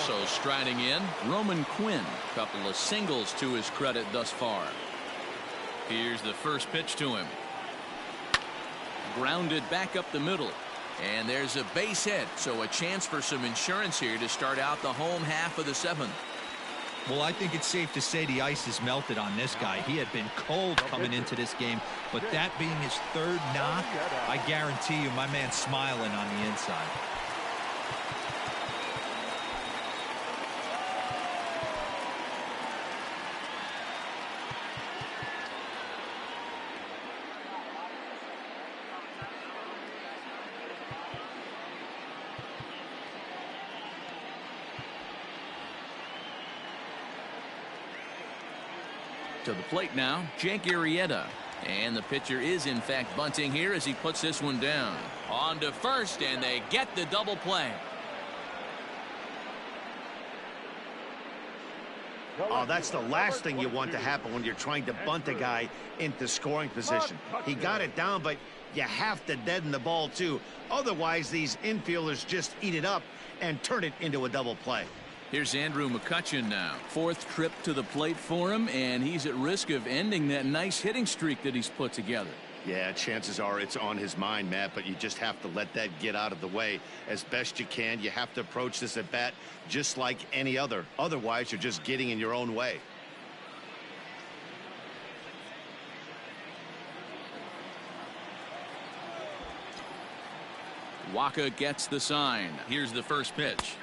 So striding in, Roman Quinn. Couple of singles to his credit thus far. Here's the first pitch to him. Grounded back up the middle. And there's a base hit, so a chance for some insurance here to start out the home half of the seventh. Well, I think it's safe to say the ice has melted on this guy. He had been cold coming into this game, but that being his third knock, I guarantee you my man's smiling on the inside. To the plate now, Jake Arrieta. And the pitcher is in fact bunting here as he puts this one down. On to first, and they get the double play. Oh, that's the last thing you want to happen when you're trying to bunt a guy into scoring position. He got it down, but you have to deaden the ball too. Otherwise, these infielders just eat it up and turn it into a double play. Here's Andrew McCutchen now. Fourth trip to the plate for him, and he's at risk of ending that nice hitting streak that he's put together. Yeah, chances are it's on his mind, Matt, but you just have to let that get out of the way as best you can. You have to approach this at bat just like any other. Otherwise, you're just getting in your own way. Waka gets the sign. Here's the first pitch.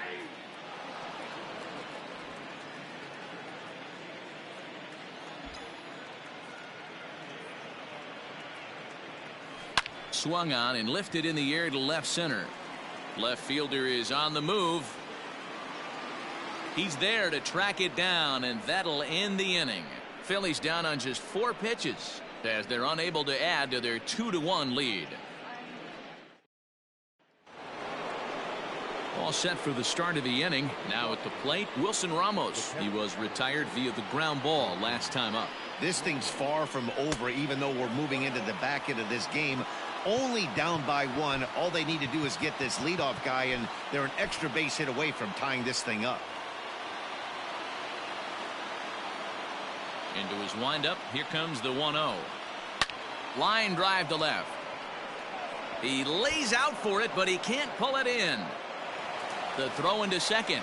Swung on and lifted in the air to left center. Left fielder is on the move. He's there to track it down, and that'll end the inning. Phillies down on just 4 pitches as they're unable to add to their 2-1 lead. All set for the start of the inning. Now at the plate, Wilson Ramos. He was retired via the ground ball last time up. This thing's far from over, even though we're moving into the back end of this game. Only down by 1. All they need to do is get this leadoff guy, and they're an extra base hit away from tying this thing up. Into his windup, here comes the 1-0. Line drive to left. He lays out for it, but he can't pull it in. The throw into second.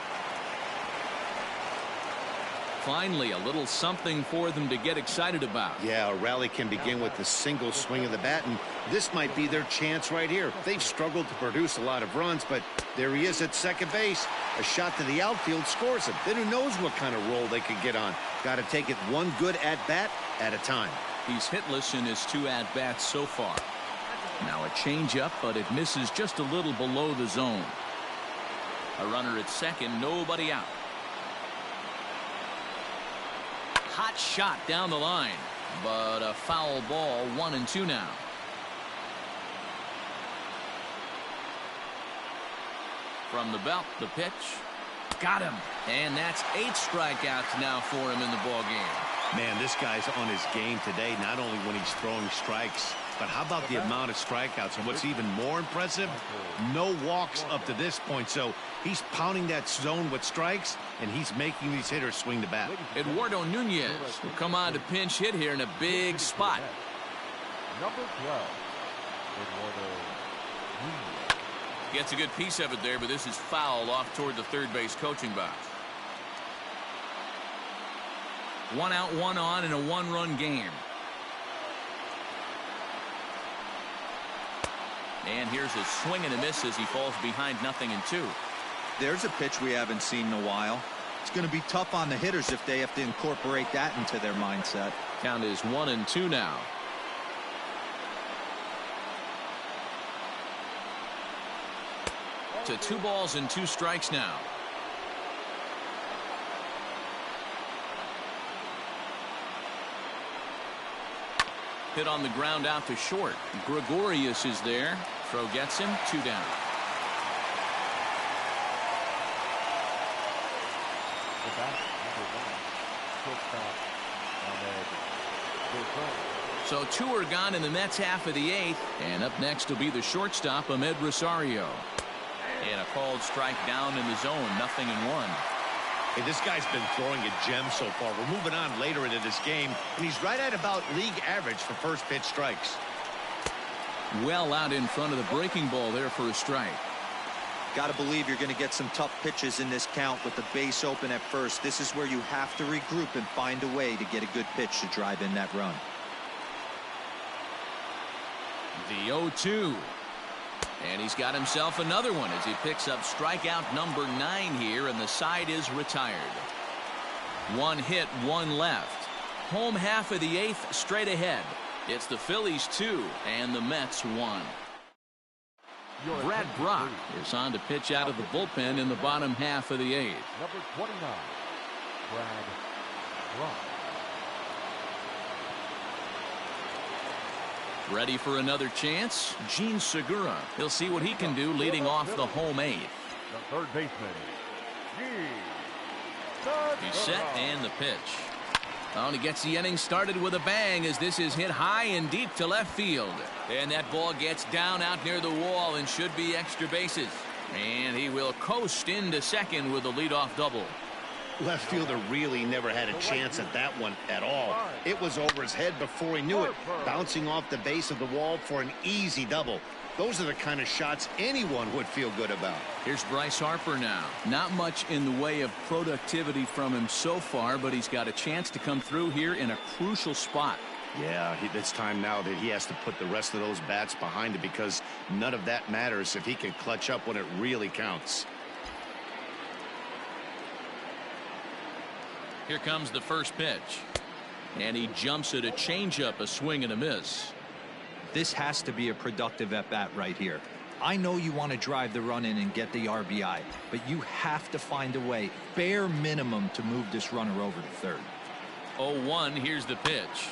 Finally, a little something for them to get excited about. Yeah, a rally can begin with the single swing of the bat, and this might be their chance right here. They've struggled to produce a lot of runs, but there he is at second base. A shot to the outfield scores him. Then who knows what kind of roll they could get on. Got to take it one good at-bat at a time. He's hitless in his 2 at-bats so far. Now a changeup, but it misses just a little below the zone. A runner at second, nobody out. Hot shot down the line, but a foul ball. 1-2 now. From the belt, the pitch. Got him. And that's 8 strikeouts now for him in the ball game. Man, this guy's on his game today, not only when he's throwing strikes, but how about the amount of strikeouts? And what's even more impressive, no walks up to this point. So he's pounding that zone with strikes, and he's making these hitters swing the bat. Eduardo Nunez will come on to pinch hit here in a big spot. Number 12, Eduardo Nunez. Gets a good piece of it there, but this is foul off toward the third base coaching box. 1 out, 1 on in a 1-run game. And here's a swing and a miss as he falls behind 0-2. There's a pitch we haven't seen in a while. It's going to be tough on the hitters if they have to incorporate that into their mindset. Count is 1-2 now. To 2 balls and 2 strikes now. Hit on the ground out to short. Gregorius is there. Throw gets him. 2 down. The back, number 1, shortstop, Ahmed. So 2 are gone in the Mets half of the 8th. And up next will be the shortstop, Ahmed Rosario. And a called strike down in the zone. 0-1. Hey, this guy's been throwing a gem so far. We're moving on later into this game, and he's right at about league average for first pitch strikes. Well out in front of the breaking ball there for a strike. Got to believe you're going to get some tough pitches in this count with the base open at first. This is where you have to regroup and find a way to get a good pitch to drive in that run. The 0-2. And he's got himself another one as he picks up strikeout number 9 here, and the side is retired. 1 hit, 1 left. Home half of the 8th straight ahead. It's the Phillies 2 and the Mets 1. Brad Brock is on to pitch out of the bullpen in the bottom half of the 8th. Number 29, Brad Brock. Ready for another chance? Gene Segura. He'll see what he can do leading off the home 8th. The third baseman, He's set and the pitch. Oh, and he gets the inning started with a bang as this is hit high and deep to left field. And that ball gets down out near the wall and should be extra bases. And he will coast into second with a leadoff double. Left fielder really never had a chance at that one at all. It was over his head before he knew it, bouncing off the base of the wall for an easy double. Those are the kind of shots anyone would feel good about. Here's Bryce Harper now. Not much in the way of productivity from him so far, but he's got a chance to come through here in a crucial spot. Yeah, it's time now that he has to put the rest of those bats behind it, because none of that matters if he can clutch up when it really counts. Here comes the first pitch. And he jumps at a changeup, a swing and a miss. This has to be a productive at-bat right here. I know you want to drive the run in and get the RBI, but you have to find a way, bare minimum, to move this runner over to third. 0-1, here's the pitch.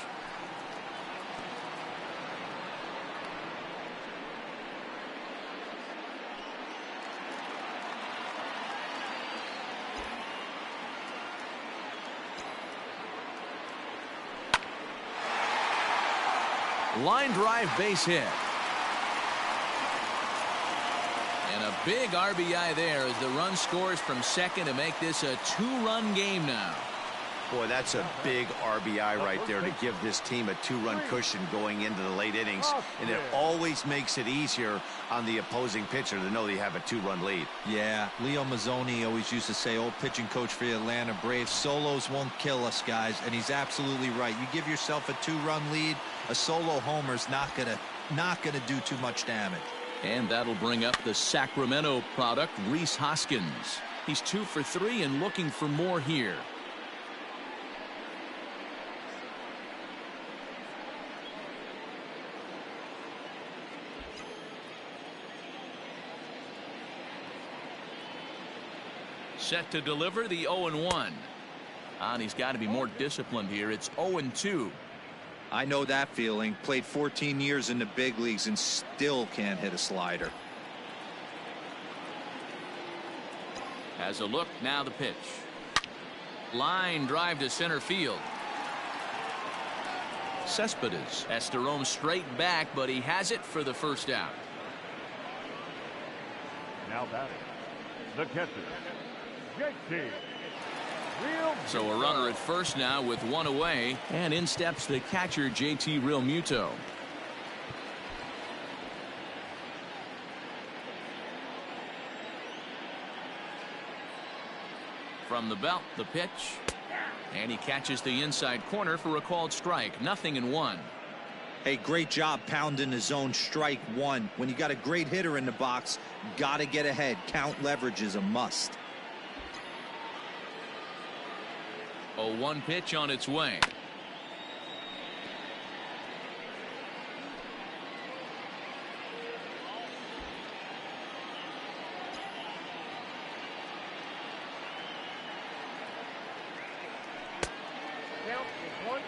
Line drive, base hit. And a big RBI there as the run scores from second to make this a 2-run game now. Boy, that's a big RBI right there to give this team a 2-run cushion going into the late innings. And it always makes it easier on the opposing pitcher to know they have a 2-run lead. Yeah, Leo Mazzoni always used to say, old pitching coach for the Atlanta Braves, solos won't kill us, guys. And he's absolutely right. You give yourself a 2-run lead, a solo homer's not gonna do too much damage. And that'll bring up the Sacramento product, Rhys Hoskins. He's 2 for 3 and looking for more here. Set to deliver the 0-1. And he's got to be more disciplined here. It's 0-2. I know that feeling. Played 14 years in the big leagues and still can't hit a slider. Has a look, now the pitch. Line drive to center field. Cespedes has to roam straight back, but he has it for the first out. Now batting, the catcher, JT. So a runner at first now with 1 away, and in steps the catcher, JT Realmuto. From the belt, the pitch, and he catches the inside corner for a called strike. 0-1. Hey, great job pounding the zone. Strike 1. When you got a great hitter in the box, gotta get ahead. Count leverage is a must. 0-1 pitch on its way. Count is 1-2.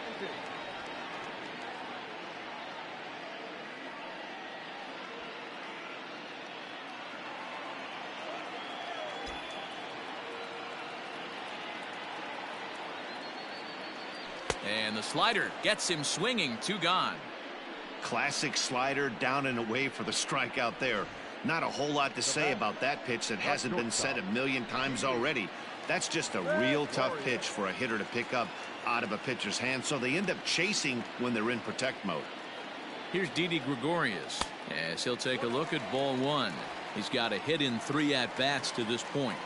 And the slider gets him swinging. 2 gone. Classic slider, down and away for the strikeout there. Not a whole lot to say about that pitch that hasn't been said a million times already. That's just a real tough pitch for a hitter to pick up out of a pitcher's hand, so they end up chasing when they're in protect mode. Here's Didi Gregorius as he'll take a look at ball one. He's got a hit in 3 at-bats to this point.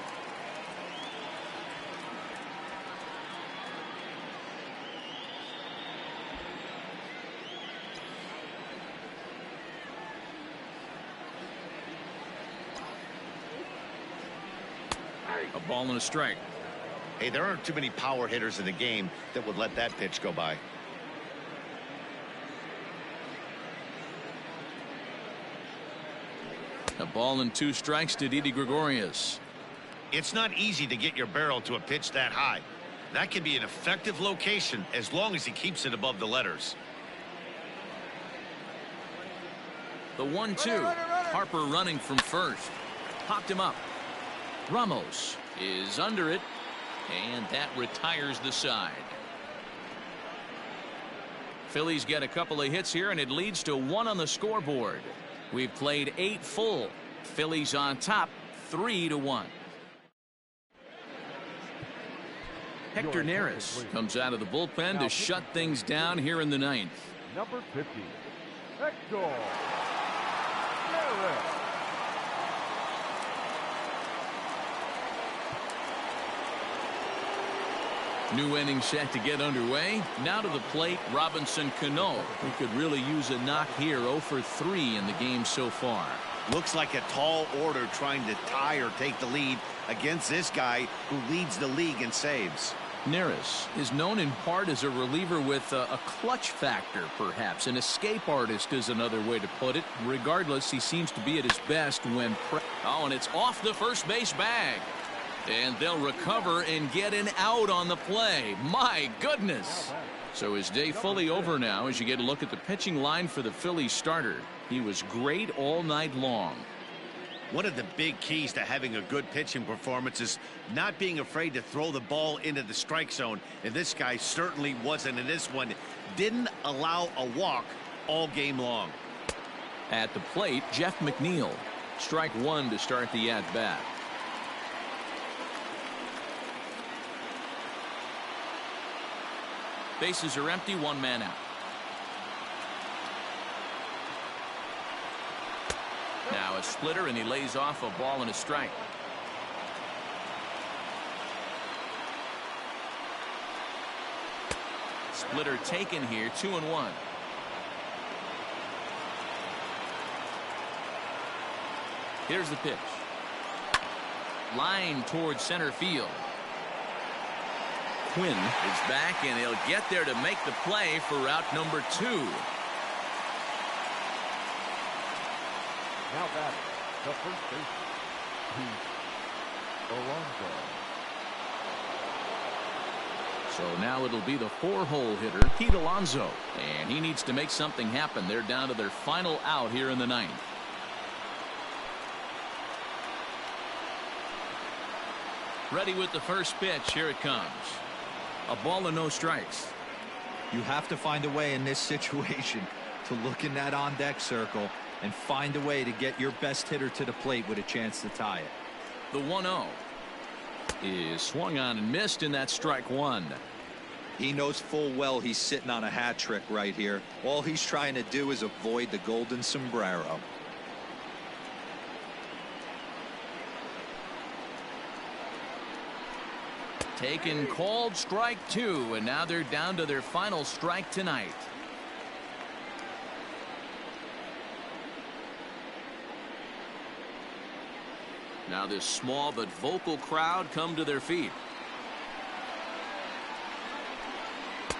A ball and a strike. Hey, there aren't too many power hitters in the game that would let that pitch go by. A ball and 2 strikes to Didi Gregorius. It's not easy to get your barrel to a pitch that high. That can be an effective location as long as he keeps it above the letters. The 1-2. Harper running from first. Popped him up. Ramos is under it, and that retires the side. Phillies get a couple of hits here, and it leads to 1 on the scoreboard. We've played 8 full. Phillies on top, 3-1. Hector Neris comes out of the bullpen to shut things down here in the 9th. Number 50, Hector Neris. New inning set to get underway. Now to the plate, Robinson Cano, who could really use a knock here. 0 for 3 in the game so far. Looks like a tall order trying to tie or take the lead against this guy who leads the league in saves. Neris is known in part as a reliever with a clutch factor, perhaps. An escape artist is another way to put it. Regardless, he seems to be at his best when... Oh, and it's off the first base bag. And they'll recover and get an out on the play. My goodness. So his day fully over now as you get a look at the pitching line for the Phillies starter. He was great all night long. One of the big keys to having a good pitching performance is not being afraid to throw the ball into the strike zone. And this guy certainly wasn't in this one. Didn't allow a walk all game long. At the plate, Jeff McNeil. Strike 1 to start the at-bat. Bases are empty, 1 man out. Now a splitter, and he lays off a ball and a strike. Splitter taken here, 2-1. Here's the pitch. Line towards center field. Quinn is back, and he'll get there to make the play for route number 2. Now batting, the first baseman, Pete Alonso. So now it'll be the 4-hole hitter, Pete Alonso, and he needs to make something happen. They're down to their final out here in the 9th. Ready with the first pitch. Here it comes. A ball and no strikes. You have to find a way in this situation to look in that on-deck circle and find a way to get your best hitter to the plate with a chance to tie it. The 1-0 is swung on and missed, and that's strike 1. He knows full well he's sitting on a hat trick right here. All he's trying to do is avoid the golden sombrero. Taken, called, strike 2, and now they're down to their final strike tonight. Now this small but vocal crowd come to their feet.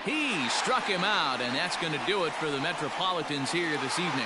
He struck him out, and that's going to do it for the Metropolitans here this evening.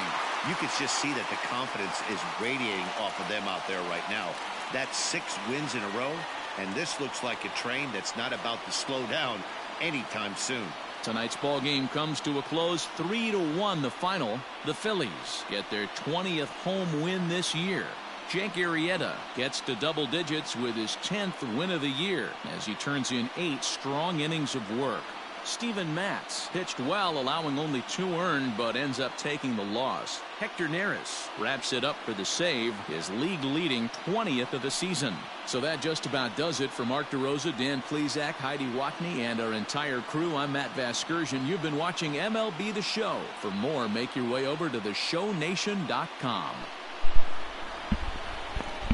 You could just see that the confidence is radiating off of them out there right now. That's 6 wins in a row, and this looks like a train that's not about to slow down anytime soon. Tonight's ball game comes to a close, 3-1 the final. The Phillies get their 20th home win this year. Jake Arrieta gets to double digits with his 10th win of the year as he turns in 8 strong innings of work. Steven Matz pitched well, allowing only 2 earned, but ends up taking the loss. Hector Neris wraps it up for the save, his league-leading 20th of the season. So that just about does it for Mark DeRosa, Dan Plesac, Heidi Watney, and our entire crew. I'm Matt Vasgersian. You've been watching MLB The Show. For more, make your way over to theshownation.com.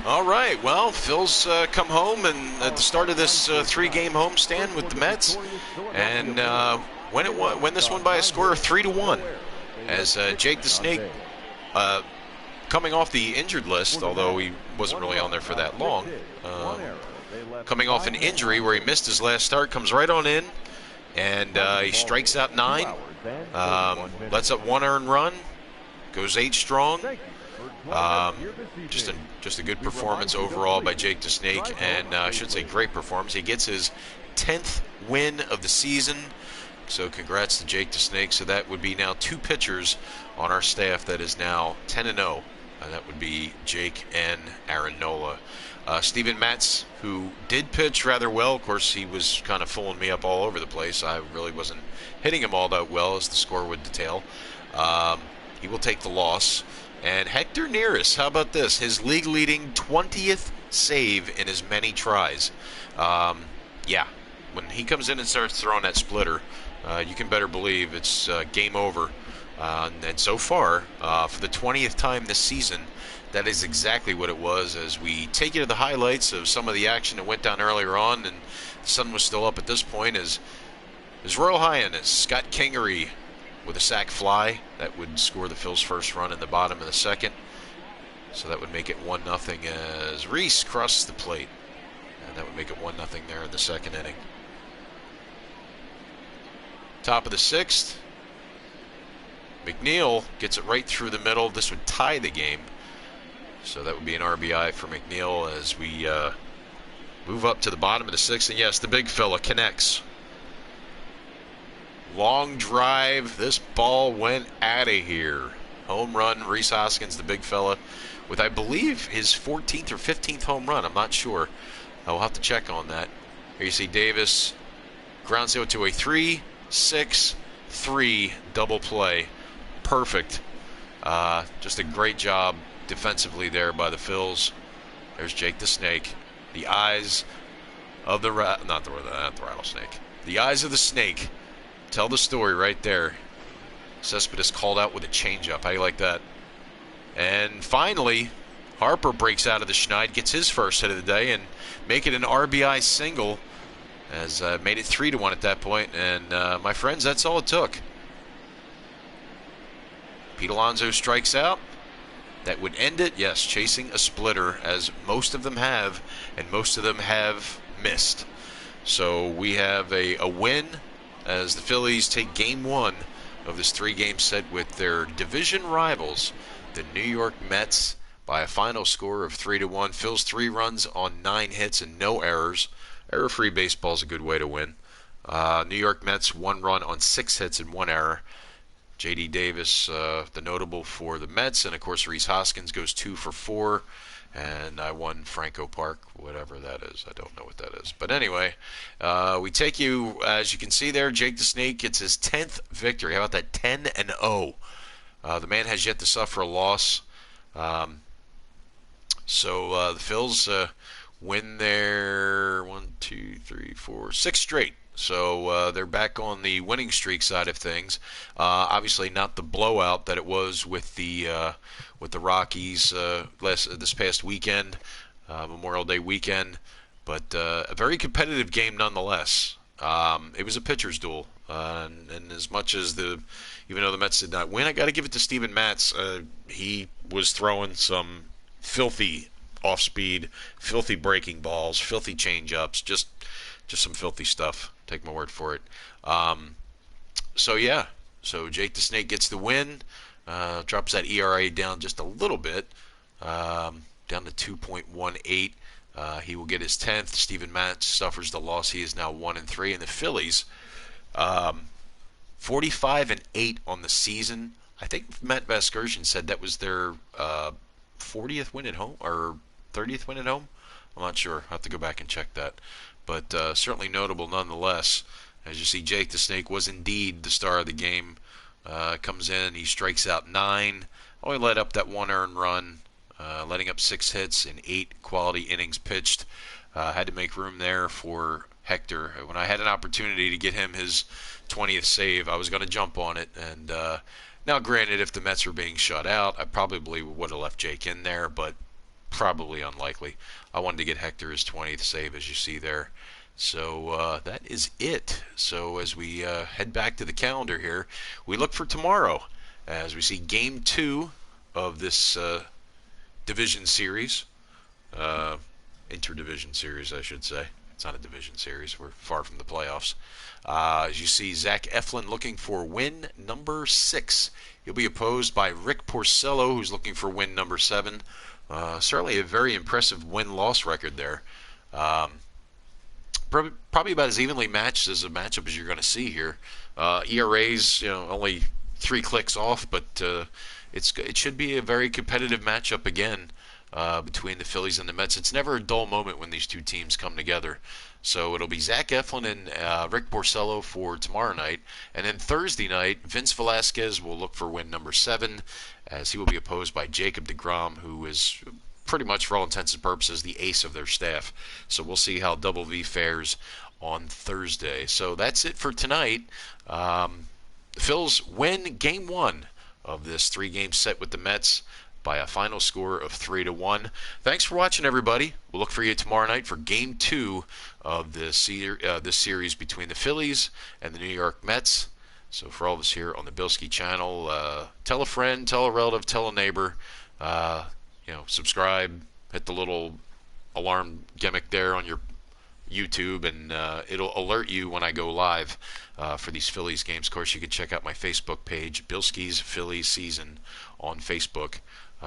All right, well, Phil's come home and at the start of this 3-game homestand with the Mets, and win this one by a score of 3-1. As Jake the Snake, coming off the injured list, although he wasn't really on there for that long, coming off an injury where he missed his last start, comes right on in, and he strikes out 9, lets up 1 earned run, goes 8 strong. Just a good performance overall by Jake the Snake, and I should say great performance. He gets his 10th win of the season, so congrats to Jake the Snake. So that would be now 2 pitchers on our staff that is now 10-0, and that would be Jake and Aaron Nola. Steven Matz, who did pitch rather well, of course he was kind of fooling me up all over the place. I really wasn't hitting him all that well, as the score would detail. He will take the loss. And Hector Neris, how about this? His league-leading 20th save in as many tries. Yeah, when he comes in and starts throwing that splitter, you can better believe it's game over. And so far, for the 20th time this season, that is exactly what it was. As we take you to the highlights of some of the action that went down earlier on, and the sun was still up at this point, as His Royal Highness Scott Kingery with a sac fly. That would score the Phil's first run in the bottom of the second. So that would make it 1-0 as Reese crosses the plate. And that would make it 1-0 there in the second inning. Top of the 6th. McNeil gets it right through the middle. This would tie the game. So that would be an RBI for McNeil as we move up to the bottom of the 6th. And yes, the big fella connects. Long drive. This ball went out of here. Home run. Rhys Hoskins, the big fella, with, I believe, his 14th or 15th home run. I'm not sure. I'll have to check on that. Here you see Davis grounds out to a 3-6-3 double play. Perfect. Just a great job defensively there by the Phils. There's Jake the Snake. The eyes of the not the rattlesnake. The eyes of the snake tell the story right there. Cespedes called out with a changeup. How do you like that? And finally, Harper breaks out of the schneid, gets his first hit of the day, and make it an RBI single. As made it 3-1 at that point. And my friends, that's all it took. Pete Alonso strikes out. That would end it. Yes, chasing a splitter, as most of them have, and most of them have missed. So we have a win as the Phillies take Game 1 of this 3-game set with their division rivals, the New York Mets, by a final score of 3-1. Phil's 3 runs on 9 hits and no errors. Error-free baseball is a good way to win. New York Mets 1 run on 6 hits and 1 error. J.D. Davis, the notable for the Mets, and of course Rhys Hoskins goes 2 for 4, and I won Franco Park, whatever that is. I don't know what that is. But anyway, we take you, as you can see there, Jake the Snake gets his 10th victory. How about that? 10-0. The man has yet to suffer a loss. So the Phils win their 6 straight. So they're back on the winning streak side of things. Obviously, not the blowout that it was with the Rockies this past weekend, Memorial Day weekend, but a very competitive game nonetheless. It was a pitcher's duel, and as much as even though the Mets did not win, I got to give it to Steven Matz. He was throwing some filthy off-speed, filthy breaking balls, filthy change-ups, just some filthy stuff. Take my word for it. So Jake the Snake gets the win, drops that ERA down just a little bit, down to 2.18. He will get his 10th. Steven Matz suffers the loss. He is now 1-3, and the Phillies, 45-8 on the season. I think Matt Vasgersian said that was their 40th win at home or 30th win at home. I'm not sure. I'll have to go back and check that. But certainly notable nonetheless, As you see, Jake the Snake was indeed the star of the game. Comes in, he strikes out 9. Only let up that 1 earned run, letting up 6 hits in 8 quality innings pitched. Had to make room there for Hector. When I had an opportunity to get him his 20th save, I was going to jump on it. And now, granted, if the Mets were being shut out, I probably would have left Jake in there, but probably unlikely. I wanted to get Hector his 20th save, as you see there. So that is it. So as we head back to the calendar here, we look for tomorrow as we see Game 2 of this division series, interdivision series, I should say. It's not a division series. We're far from the playoffs. As you see, Zach Eflin looking for win number 6. He'll be opposed by Rick Porcello, who's looking for win number 7. Certainly a very impressive win-loss record there. Probably about as evenly matched as a matchup as you're going to see here. ERA's only 3 clicks off, but it should be a very competitive matchup again between the Phillies and the Mets. It's never a dull moment when these two teams come together. So it'll be Zach Eflin and Rick Porcello for tomorrow night. And then Thursday night, Vince Velasquez will look for win number 7, as he will be opposed by Jacob deGrom, who is pretty much, for all intents and purposes, the ace of their staff. So we'll see how Double V fares on Thursday. So that's it for tonight. The Phils win Game 1 of this 3-game set with the Mets by a final score of 3-1. Thanks for watching, everybody. We'll look for you tomorrow night for Game 2 of this series between the Phillies and the New York Mets. So for all of us here on the Bilskie channel, tell a friend, tell a relative, tell a neighbor. Subscribe, hit the little alarm gimmick there on your YouTube, and it'll alert you when I go live for these Phillies games. Of course, you can check out my Facebook page, Bilskie's Phillies Season, on Facebook.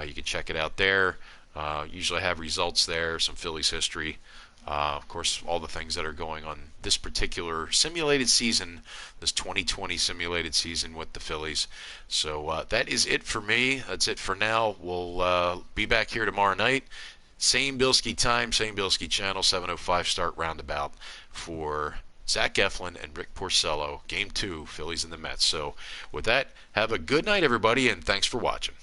You can check it out there. Usually I have results there, some Phillies history. Of course, all the things that are going on this particular simulated season, this 2020 simulated season with the Phillies. So that is it for me. That's it for now. We'll be back here tomorrow night. Same Bilskie time, same Bilskie channel, 7:05 start roundabout for Zach Eflin and Rick Porcello, Game 2, Phillies and the Mets. So with that, have a good night, everybody, and thanks for watching.